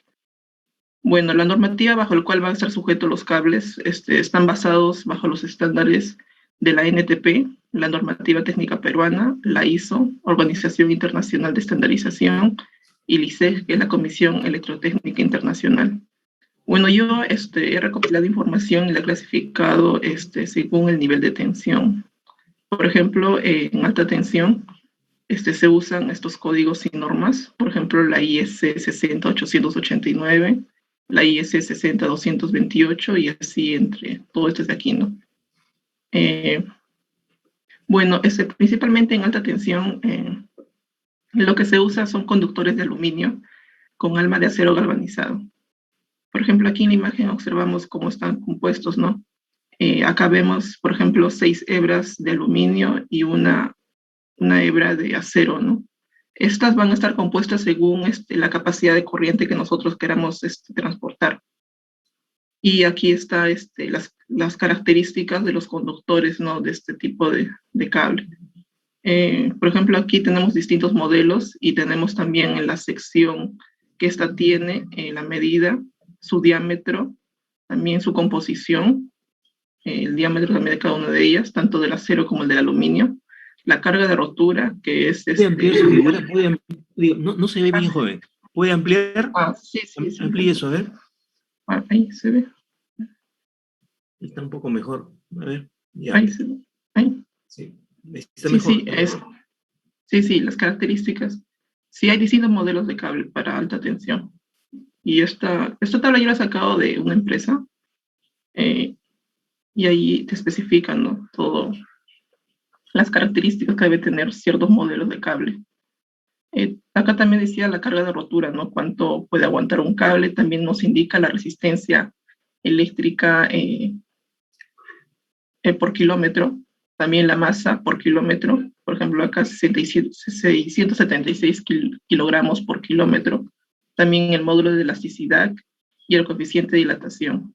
Bueno, la normativa bajo la cual van a estar sujetos los cables están basados bajo los estándares de la NTP, la normativa técnica peruana, la ISO, Organización Internacional de Estandarización, y LISEG, que es la Comisión Electrotécnica Internacional. Bueno, yo he recopilado información y la he clasificado según el nivel de tensión. Por ejemplo, en alta tensión, se usan estos códigos y normas, por ejemplo, la IS 60889, la IS 60228 y así entre todo esto de aquí, ¿no? Bueno, principalmente en alta tensión, lo que se usa son conductores de aluminio con alma de acero galvanizado. Por ejemplo, aquí en la imagen observamos cómo están compuestos, ¿no? Acá vemos, por ejemplo, 6 hebras de aluminio y una hebra de acero, ¿no? Estas van a estar compuestas según la capacidad de corriente que nosotros queramos transportar. Y aquí está las características de los conductores, ¿no? De este tipo de cable. Por ejemplo, aquí tenemos distintos modelos y tenemos también en la sección que esta tiene la medida, su diámetro, también su composición, el diámetro también de cada una de ellas, tanto del acero como el del aluminio, la carga de rotura, que es ¿Puede ampliar su figura? Digo, no se ve bien, joven. ¿Puede ampliar? Sí, sí, sí. Amplíe eso, a ver. Ahí se ve. Está un poco mejor. A ver, ya. Ahí se ve. Ahí. Sí, está Sí, mejor. sí, sí, las características. Sí, hay distintos modelos de cable para alta tensión. Y esta tabla yo la he sacado de una empresa y ahí te especifican, ¿no? Todo, las características que debe tener ciertos modelos de cable. Acá también decía la carga de rotura, ¿no? Cuánto puede aguantar un cable, también nos indica la resistencia eléctrica por kilómetro, también la masa por kilómetro, por ejemplo acá 676 kilogramos por kilómetro, también el módulo de elasticidad y el coeficiente de dilatación.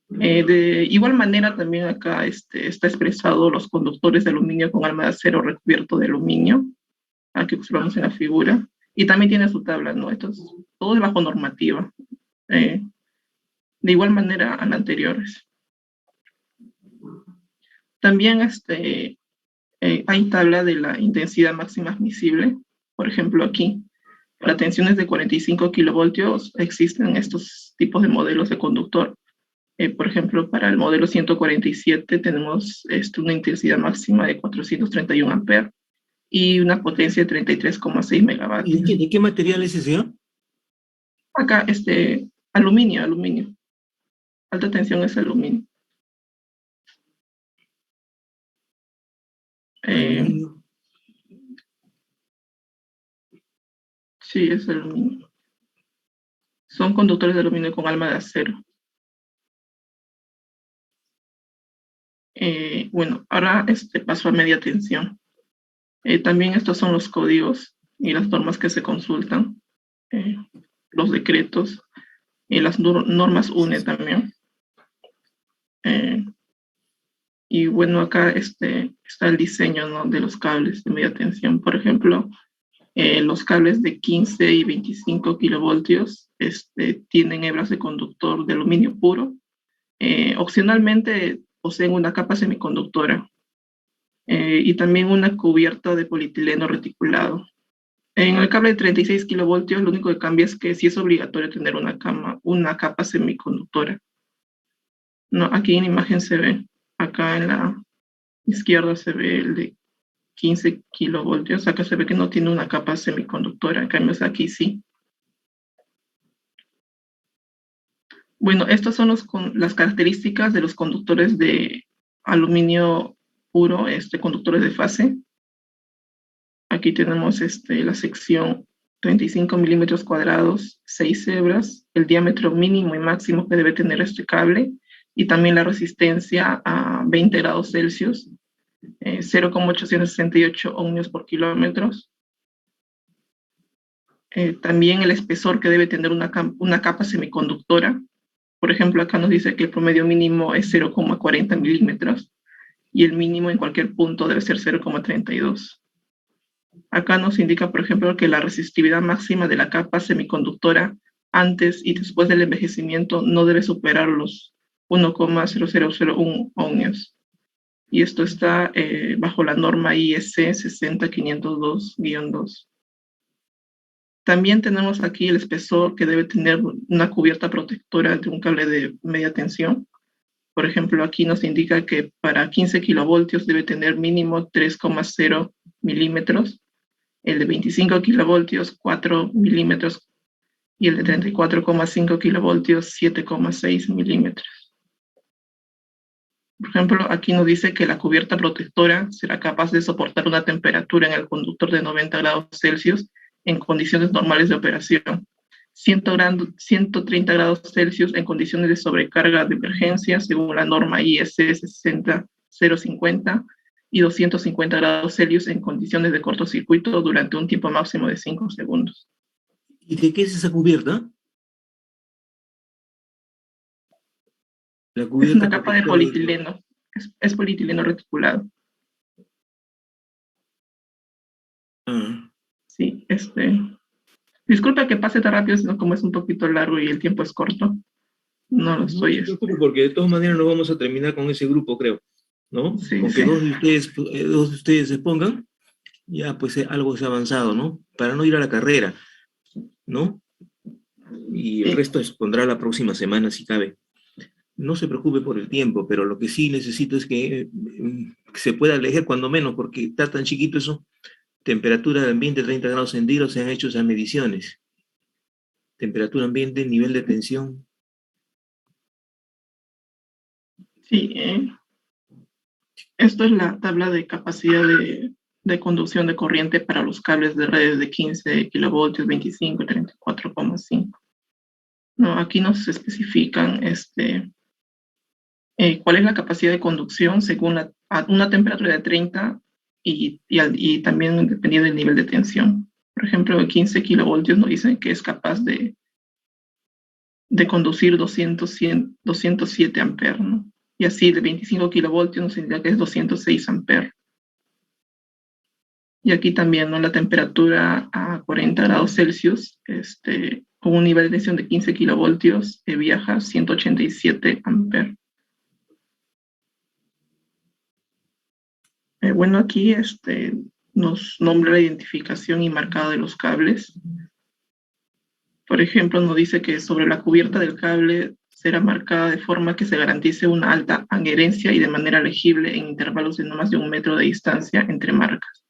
De igual manera también acá está expresado los conductores de aluminio con alma de acero recubierto de aluminio, aquí observamos en la figura, y también tiene su tabla, ¿no? Esto es todo es bajo normativa, de igual manera a las anteriores. También hay tabla de la intensidad máxima admisible, por ejemplo aquí, para tensiones de 45 kilovoltios existen estos tipos de modelos de conductor. Por ejemplo, para el modelo 147 tenemos una intensidad máxima de 431 amperes y una potencia de 33,6 megavatios. ¿Y de qué material es ese, señor? Acá, aluminio. Alta tensión es aluminio. Aluminio. Sí, es aluminio. Son conductores de aluminio con alma de acero. Bueno, ahora paso a media tensión. También estos son los códigos y las normas que se consultan, los decretos y las normas UNE también. Y bueno, acá está el diseño, ¿no?, de los cables de media tensión. Por ejemplo, los cables de 15 y 25 kilovoltios tienen hebras de conductor de aluminio puro. Opcionalmente poseen una capa semiconductora y también una cubierta de polietileno reticulado. En el cable de 36 kilovoltios, lo único que cambia es que sí es obligatorio tener una capa semiconductora. No, aquí en la imagen se ve, acá en la izquierda se ve el de 15 kilovoltios, acá se ve que no tiene una capa semiconductora, en cambio aquí sí. Bueno, estas son las características de los conductores de aluminio puro, conductores de fase. Aquí tenemos la sección 35 milímetros cuadrados, 6 hebras, el diámetro mínimo y máximo que debe tener este cable y también la resistencia a 20 grados Celsius, 0,868 ohmios por kilómetros. También el espesor que debe tener una capa semiconductora. Por ejemplo, acá nos dice que el promedio mínimo es 0,40 milímetros y el mínimo en cualquier punto debe ser 0,32. Acá nos indica, por ejemplo, que la resistividad máxima de la capa semiconductora antes y después del envejecimiento no debe superar los 1,0001 ohmios. Y esto está bajo la norma IEC 60502-2. También tenemos aquí el espesor que debe tener una cubierta protectora de un cable de media tensión. Por ejemplo, aquí nos indica que para 15 kilovoltios debe tener mínimo 3,0 milímetros, el de 25 kilovoltios 4 milímetros y el de 34,5 kilovoltios 7,6 milímetros. Por ejemplo, aquí nos dice que la cubierta protectora será capaz de soportar una temperatura en el conductor de 90 grados Celsius en condiciones normales de operación, 130 grados Celsius en condiciones de sobrecarga de emergencia según la norma IEC 60050 y 250 grados Celsius en condiciones de cortocircuito durante un tiempo máximo de 5 segundos. ¿Y de qué es esa cubierta? La cubierta es una capa de polietileno, es polietileno reticulado. Ah. Sí, disculpa que pase tan rápido, sino como es un poquito largo y el tiempo es corto. No lo No estoy. se preocupe, porque de todas maneras no vamos a terminar con ese grupo, creo, ¿no? Sí, Con que sí. dos de ustedes se pongan, ya pues algo se ha avanzado, ¿no? Para no ir a la carrera, ¿no? Y el Sí. resto se pondrá la próxima semana, si cabe. No se preocupe por el tiempo, pero lo que sí necesito es que se pueda leer cuando menos, porque está tan chiquito eso. Temperatura de ambiente 30 grados centígrados, se han hecho esas mediciones. Temperatura ambiente, nivel de tensión. Sí, esto es la tabla de capacidad de conducción de corriente para los cables de redes de 15 kilovoltios, 25 y 34,5. No, aquí nos especifican cuál es la capacidad de conducción según una temperatura de 30 y también dependiendo del nivel de tensión. Por ejemplo, 15 kilovoltios nos dicen que es capaz de conducir 207 amperes, ¿no? Y así de 25 kilovoltios nos indica que es 206 amperes. Y aquí también, ¿no? La temperatura a 40 grados Celsius, con un nivel de tensión de 15 kilovoltios, viaja 187 amperes. Bueno, aquí nos nombra la identificación y marcado de los cables. Por ejemplo, nos dice que sobre la cubierta del cable será marcada de forma que se garantice una alta adherencia y de manera legible en intervalos de no más de 1 metro de distancia entre marcas.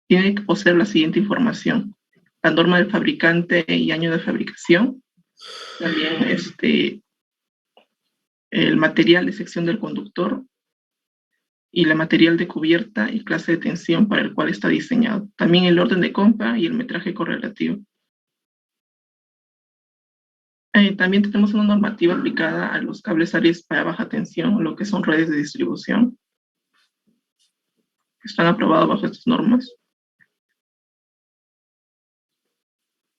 Tiene que poseer la siguiente información: la norma del fabricante y año de fabricación, también el material de sección del conductor y la material de cubierta y clase de tensión para el cual está diseñado. También el orden de compra y el metraje correlativo. También tenemos una normativa aplicada a los cables Aries para baja tensión, lo que son redes de distribución, que están aprobados bajo estas normas,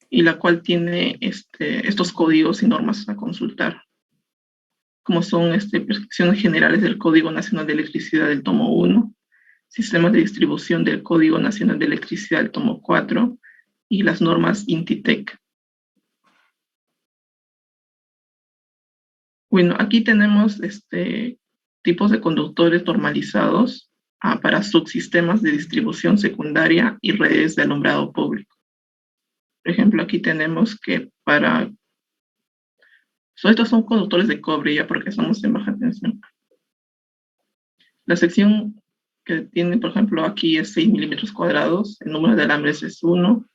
y la cual tiene estos códigos y normas a consultar, como son prescripciones generales del Código Nacional de Electricidad del tomo 1, sistemas de distribución del Código Nacional de Electricidad del tomo 4, y las normas INTITEC. Bueno, aquí tenemos tipos de conductores normalizados para subsistemas de distribución secundaria y redes de alumbrado público. Por ejemplo, aquí tenemos que estos son conductores de cobre, ya porque estamos en baja tensión. La sección que tiene, por ejemplo, aquí es 6 milímetros cuadrados, el número de alambres es 1,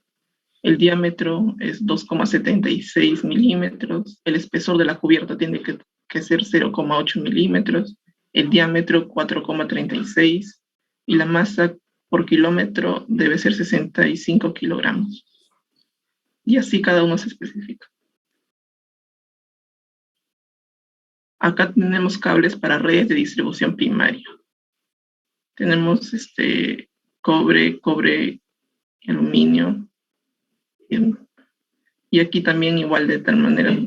el diámetro es 2,76 milímetros, el espesor de la cubierta tiene que ser 0,8 milímetros, el diámetro 4,36 y la masa por kilómetro debe ser 65 kilogramos. Y así cada uno se especifica. Acá tenemos cables para redes de distribución primaria. Tenemos cobre, aluminio. Y aquí también igual de tal manera.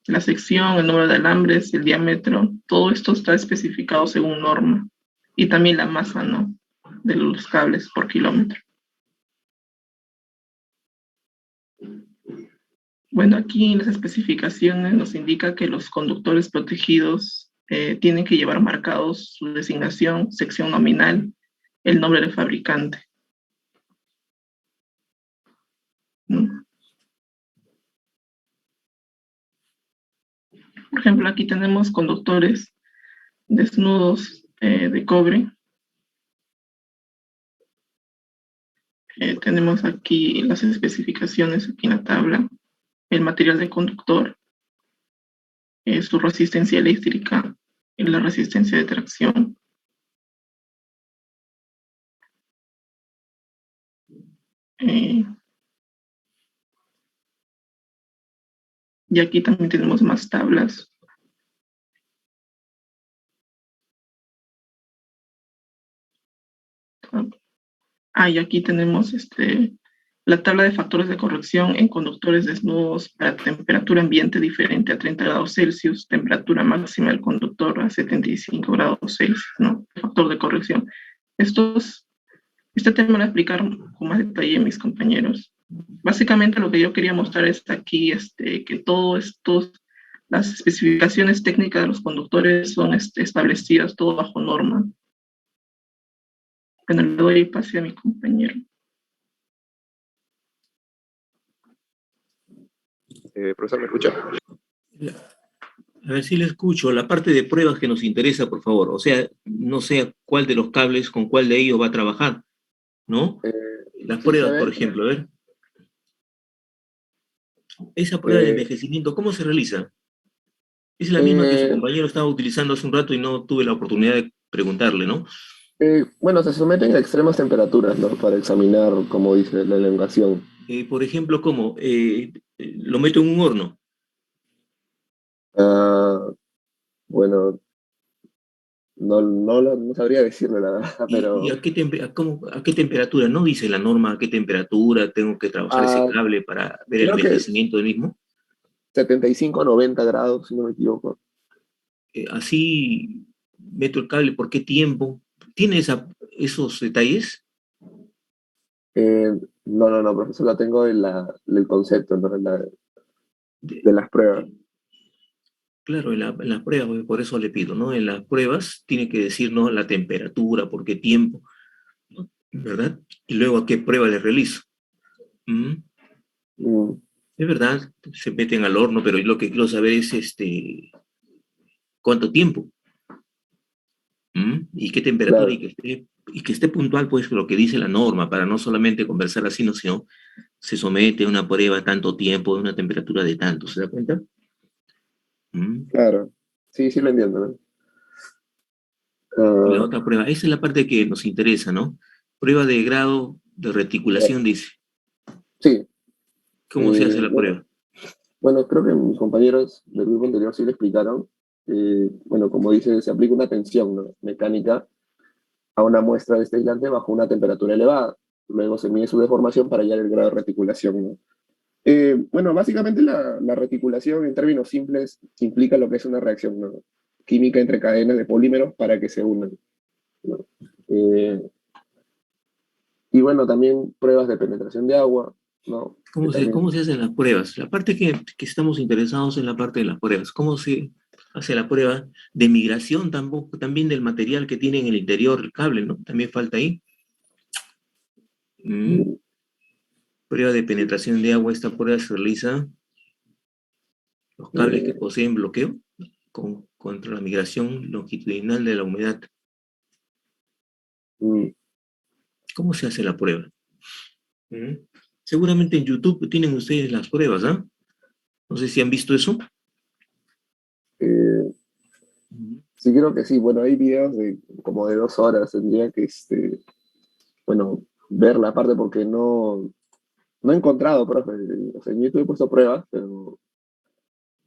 La sección, el número de alambres, el diámetro, todo esto está especificado según norma. Y también la masa, ¿no?, de los cables por kilómetro. Bueno, aquí en las especificaciones nos indica que los conductores protegidos tienen que llevar marcados su designación, sección nominal, el nombre del fabricante, ¿no? Por ejemplo, aquí tenemos conductores desnudos de cobre. Tenemos aquí las especificaciones aquí en la tabla, el material del conductor, su resistencia eléctrica y la resistencia de tracción. Y aquí también tenemos más tablas. Y aquí tenemos la tabla de factores de corrección en conductores desnudos para temperatura ambiente diferente a 30 grados Celsius, temperatura máxima del conductor a 75 grados Celsius, ¿no? Factor de corrección. Estos Este tema lo explicaron con más detalle mis compañeros. Básicamente lo que yo quería mostrar es aquí que todo esto, las especificaciones técnicas de los conductores son establecidas todo bajo norma. Bueno, le doy pase a mi compañero. Profesor, ¿me escucha? A ver si le escucho. La parte de pruebas que nos interesa, por favor. O sea, no sé cuál de los cables, con cuál de ellos va a trabajar, ¿no? Las Sí, pruebas, se por ve. ejemplo, a ver. Esa prueba de Eh, envejecimiento, ¿cómo se realiza? Es la misma que su compañero estaba utilizando hace un rato y no tuve la oportunidad de preguntarle, ¿no? bueno, se someten a extremas temperaturas, ¿no? Para examinar, como dice, la elongación. Por ejemplo, ¿cómo? Lo meto en un horno. Ah, bueno, no sabría decirle la verdad, ¿Y pero a a qué temperatura? ¿No dice la norma a qué temperatura tengo que trabajar ese ah, cable para ver el creo que es envejecimiento del mismo? 75 a 90 grados, si no me equivoco. Así meto el cable, ¿por qué tiempo? ¿Tiene esos detalles? Eh, no, profesor, la tengo en el concepto, ¿no? De De- las pruebas. claro, en las pruebas, por eso le pido, ¿no? En las pruebas tiene que decirnos la temperatura, por qué tiempo, ¿verdad? Y luego a qué prueba le realizo. ¿Mm? Mm, Es verdad, se meten al horno, pero lo que quiero saber es cuánto tiempo. ¿Mm? Y qué temperatura claro. y que esté puntual, pues, lo que dice la norma, para no solamente conversar así, no, sino se somete a una prueba tanto tiempo, a una temperatura de tanto, ¿se da cuenta? ¿Mm? Claro, sí, sí lo entiendo, ¿no? Y la Ah, otra prueba, esa es la parte que nos interesa, ¿no? Prueba de grado de reticulación, dice. sí, ¿Cómo se hace la bueno, prueba? bueno, creo que mis compañeros del grupo anterior sí lo explicaron. Bueno, como dice, se aplica una tensión, ¿no? Mecánica a una muestra de este aislante bajo una temperatura elevada. Luego se mide su deformación para hallar el grado de reticulación, ¿no? Bueno, básicamente la reticulación, en términos simples, implica lo que es una reacción, ¿no? Química entre cadenas de polímeros para que se unan, ¿no? Eh, y bueno, también pruebas de penetración de agua, ¿no? Que ¿Cómo también, se hacen las pruebas? La parte que estamos interesados en la parte de las pruebas. ¿Cómo se hace la prueba de migración también del material que tiene en el interior el cable, ¿no? También falta ahí. ¿Mm? mm, Prueba de penetración de agua. Esta prueba se realiza los cables que eh, poseen bloqueo contra la migración longitudinal de la humedad. mm, ¿Cómo se hace la prueba? ¿Mm? Seguramente en YouTube tienen ustedes las pruebas, ¿ah? No sé si han visto eso. eh, ¿Mm? sí, creo que sí. Bueno, hay videos de como de 2 horas. Tendría que, bueno, ver la parte porque no he encontrado, profe. O sea, en YouTube he puesto pruebas, pero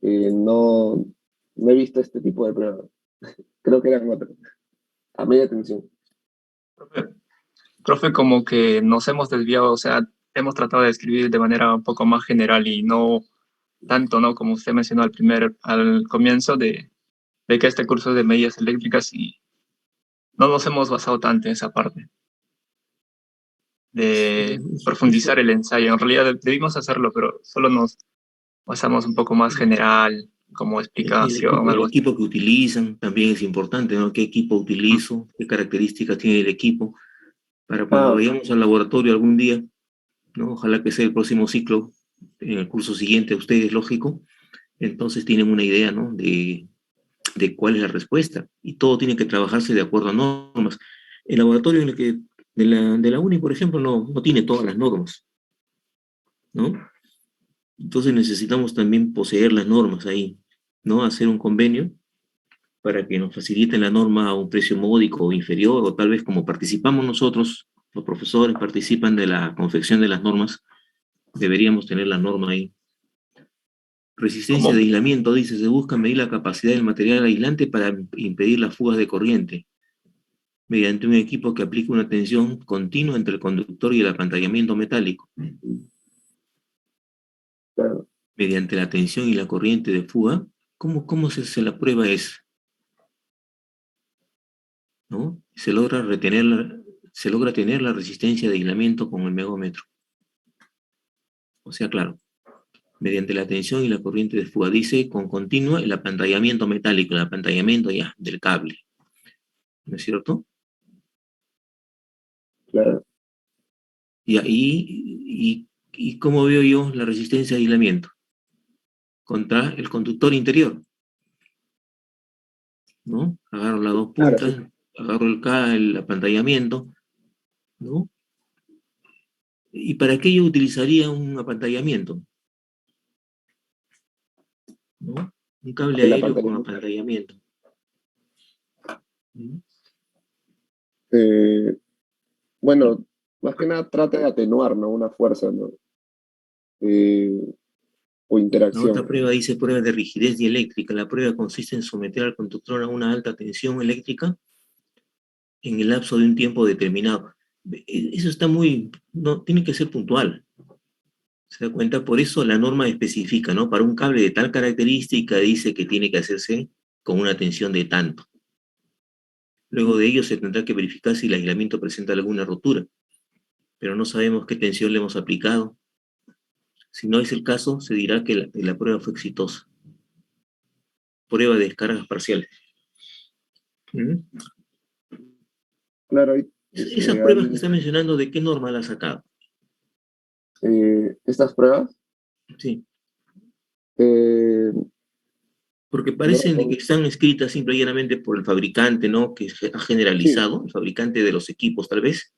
no he visto este tipo de pruebas. Creo que eran otras. A media tensión. Profe, como que nos hemos desviado, o sea, hemos tratado de escribir de manera un poco más general y no tanto, ¿no? Como usted mencionó al comienzo de que este curso es de medidas eléctricas y no nos hemos basado tanto en esa parte de profundizar el ensayo. En realidad debimos hacerlo, pero solo nos basamos un poco más general, como explicación, El algo así. equipo que utilizan también es importante, ¿no? ¿Qué equipo Mm. utilizo? ¿Qué características tiene el equipo? Para cuando Ah, vayamos al laboratorio algún día, ¿no? Ojalá que sea el próximo ciclo, en el curso siguiente, ustedes, lógico, entonces tienen una idea, ¿no? De cuál es la respuesta. Y todo tiene que trabajarse de acuerdo a normas. El laboratorio en el que, de la UNI, por ejemplo, no tiene todas las normas, ¿no? Entonces necesitamos también poseer las normas ahí, ¿no? Hacer un convenio para que nos faciliten la norma a un precio módico o inferior, o tal vez como participamos nosotros, los profesores participan de la confección de las normas, deberíamos tener la norma ahí. Resistencia de Como, aislamiento, dice, se busca medir la capacidad del material aislante para impedir las fugas de corriente, mediante un equipo que aplique una tensión continua entre el conductor y el apantallamiento metálico. claro. Mediante la tensión y la corriente de fuga, ¿cómo se hace la prueba es? ¿No? Se logra retener, se logra tener la resistencia de aislamiento con el megómetro. O sea, claro, mediante la tensión y la corriente de fuga. Dice con continua el apantallamiento metálico, el apantallamiento ya del cable. ¿No es cierto? Claro. ¿Y cómo veo yo la resistencia de aislamiento? Contra el conductor interior. ¿No? Agarro las dos puntas, Claro, sí. agarro el apantallamiento, ¿no? ¿Y para qué yo utilizaría un apantallamiento? ¿No? Un cable El aéreo con apantallamiento. apantallamiento. ¿Mm? Bueno, más que nada trata de atenuar, ¿no? Una fuerza, ¿no? O La interacción. otra prueba dice prueba de rigidez dieléctrica. La prueba consiste en someter al conductor a una alta tensión eléctrica en el lapso de un tiempo determinado. Eso está no, tiene que ser puntual. ¿Se da cuenta? Por eso la norma especifica, ¿no? Para un cable de tal característica dice que tiene que hacerse con una tensión de tanto. Luego de ello se tendrá que verificar si el aislamiento presenta alguna rotura, pero no sabemos qué tensión le hemos aplicado. Si no es el caso, se dirá que la prueba fue exitosa. Prueba de descargas parciales. ¿Mm? Claro, Esas pruebas que está mencionando, ¿de qué norma la ha sacado? estas pruebas, Sí. no Porque parecen que recuerdo. están escritas simple y llanamente por el fabricante, ¿no? Que ha Sí, generalizado, el fabricante de los equipos tal vez,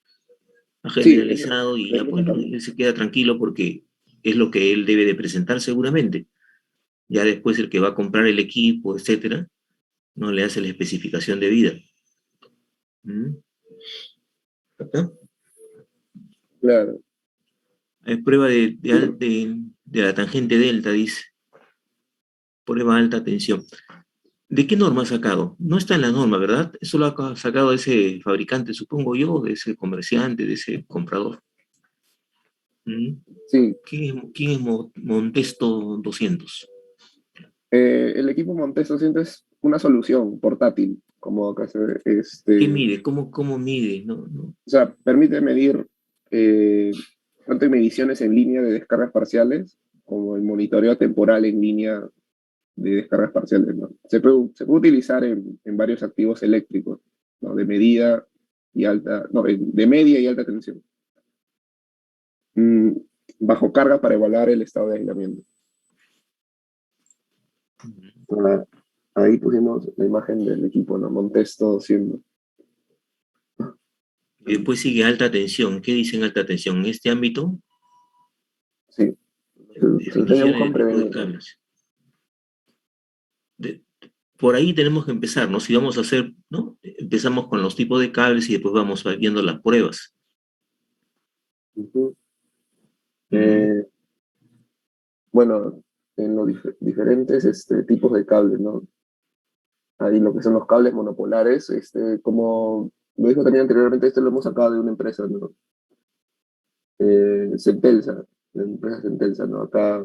ha sí, generalizado y es ya lo bueno, que él se queda tranquilo porque es lo que él debe de presentar seguramente. Ya después el que va a comprar el equipo, etcétera, no le hace la especificación de vida. ¿Mm? ¿Acá? claro. Es prueba de la tangente delta, dice. Prueba alta tensión. ¿De qué norma ha sacado? No está en la norma, ¿verdad? Eso lo ha sacado ese fabricante, supongo yo, de ese comerciante, de ese comprador. ¿Mm? Sí, ¿Quién es Montesto 200? el equipo Montes 200 es una solución portátil, como acá se ve, ¿Qué mide? ¿Cómo mide? No, no. o sea, permite medir tanto en mediciones en línea de descargas parciales como el monitoreo temporal en línea de descargas parciales, ¿no? Se puede utilizar en varios activos eléctricos, ¿no? De medida y alta, no, de media y alta tensión. Mm, bajo carga para evaluar el estado de aislamiento. Ah, ahí pusimos la imagen del equipo, ¿no? Montesto 200. Y después sigue alta tensión. ¿Qué dice en alta tensión? En este ámbito, Sí, se enseña definiciones de un tipo de prevenir. cables. Por ahí tenemos que empezar, ¿no? Si vamos a hacer, ¿no? Empezamos con los tipos de cables y después vamos viendo las pruebas. Ujú. Mm. Bueno, en los diferentes tipos de cables, ¿no? Ahí lo que son los cables monopolares, como lo dijo también anteriormente, lo hemos sacado de una empresa, ¿no? Centelsa, la empresa Centelsa, ¿no? Acá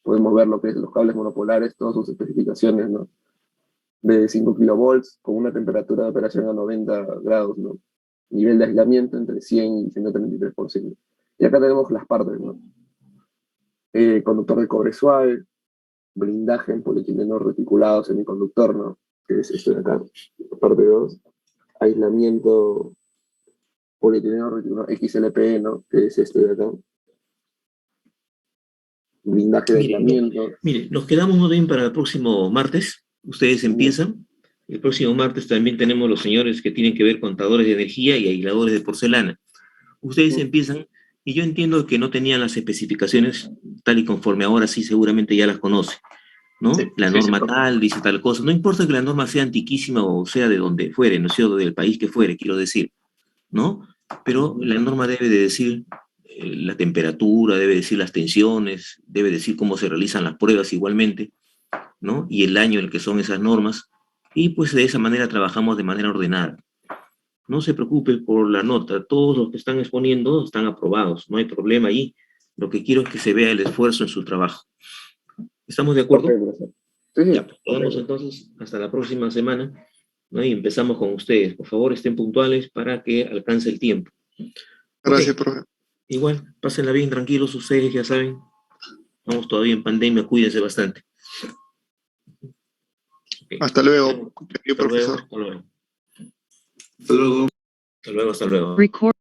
podemos ver lo que es los cables monopolares, todas sus especificaciones, ¿no? De 5 kilovolts, con una temperatura de operación a 90 grados, ¿no? Nivel de aislamiento entre 100 y 133%. Y acá tenemos las partes, ¿no? Conductor de cobre suave, blindaje en polietileno reticulado semiconductor, ¿no? Que es esto de acá, parte 2. Aislamiento polietileno reticulado XLPE, ¿no? Que es este de acá. Blindaje de aislamiento. Mire, nos quedamos muy bien para el próximo martes. Ustedes Ujú. empiezan. El próximo martes también tenemos los señores que tienen que ver contadores de energía y aisladores de porcelana. Ustedes empiezan, y yo entiendo que no tenían las especificaciones tal y conforme ahora sí seguramente ya las conoce, ¿no? Sí, La sí, sí, norma profe. tal dice tal cosa. No importa que la norma sea antiquísima o sea de donde fuere, no sea del país que fuere, quiero decir, ¿no? Pero la norma debe de decir la temperatura, debe decir las tensiones, debe decir cómo se realizan las pruebas igualmente, ¿no? Y el año en el que son esas normas. Y pues de esa manera trabajamos de manera ordenada. No se preocupe por la nota, todos los que están exponiendo están aprobados, no hay problema ahí. Lo que quiero es que se vea el esfuerzo en su trabajo. ¿Estamos de Ok, acuerdo? profesor. Sí, Ya, sí. pues, quedamos entonces hasta la próxima semana, ¿no? Y empezamos con ustedes. Por favor, estén puntuales para que alcance el tiempo. Gracias, Ok, profe. igual, pásenla bien, tranquilos, ustedes ya saben, estamos todavía en pandemia, cuídense bastante. Ok, Hasta luego, querido hasta luego, profesor. hasta luego. Hasta luego. Hasta luego, hasta luego. Record.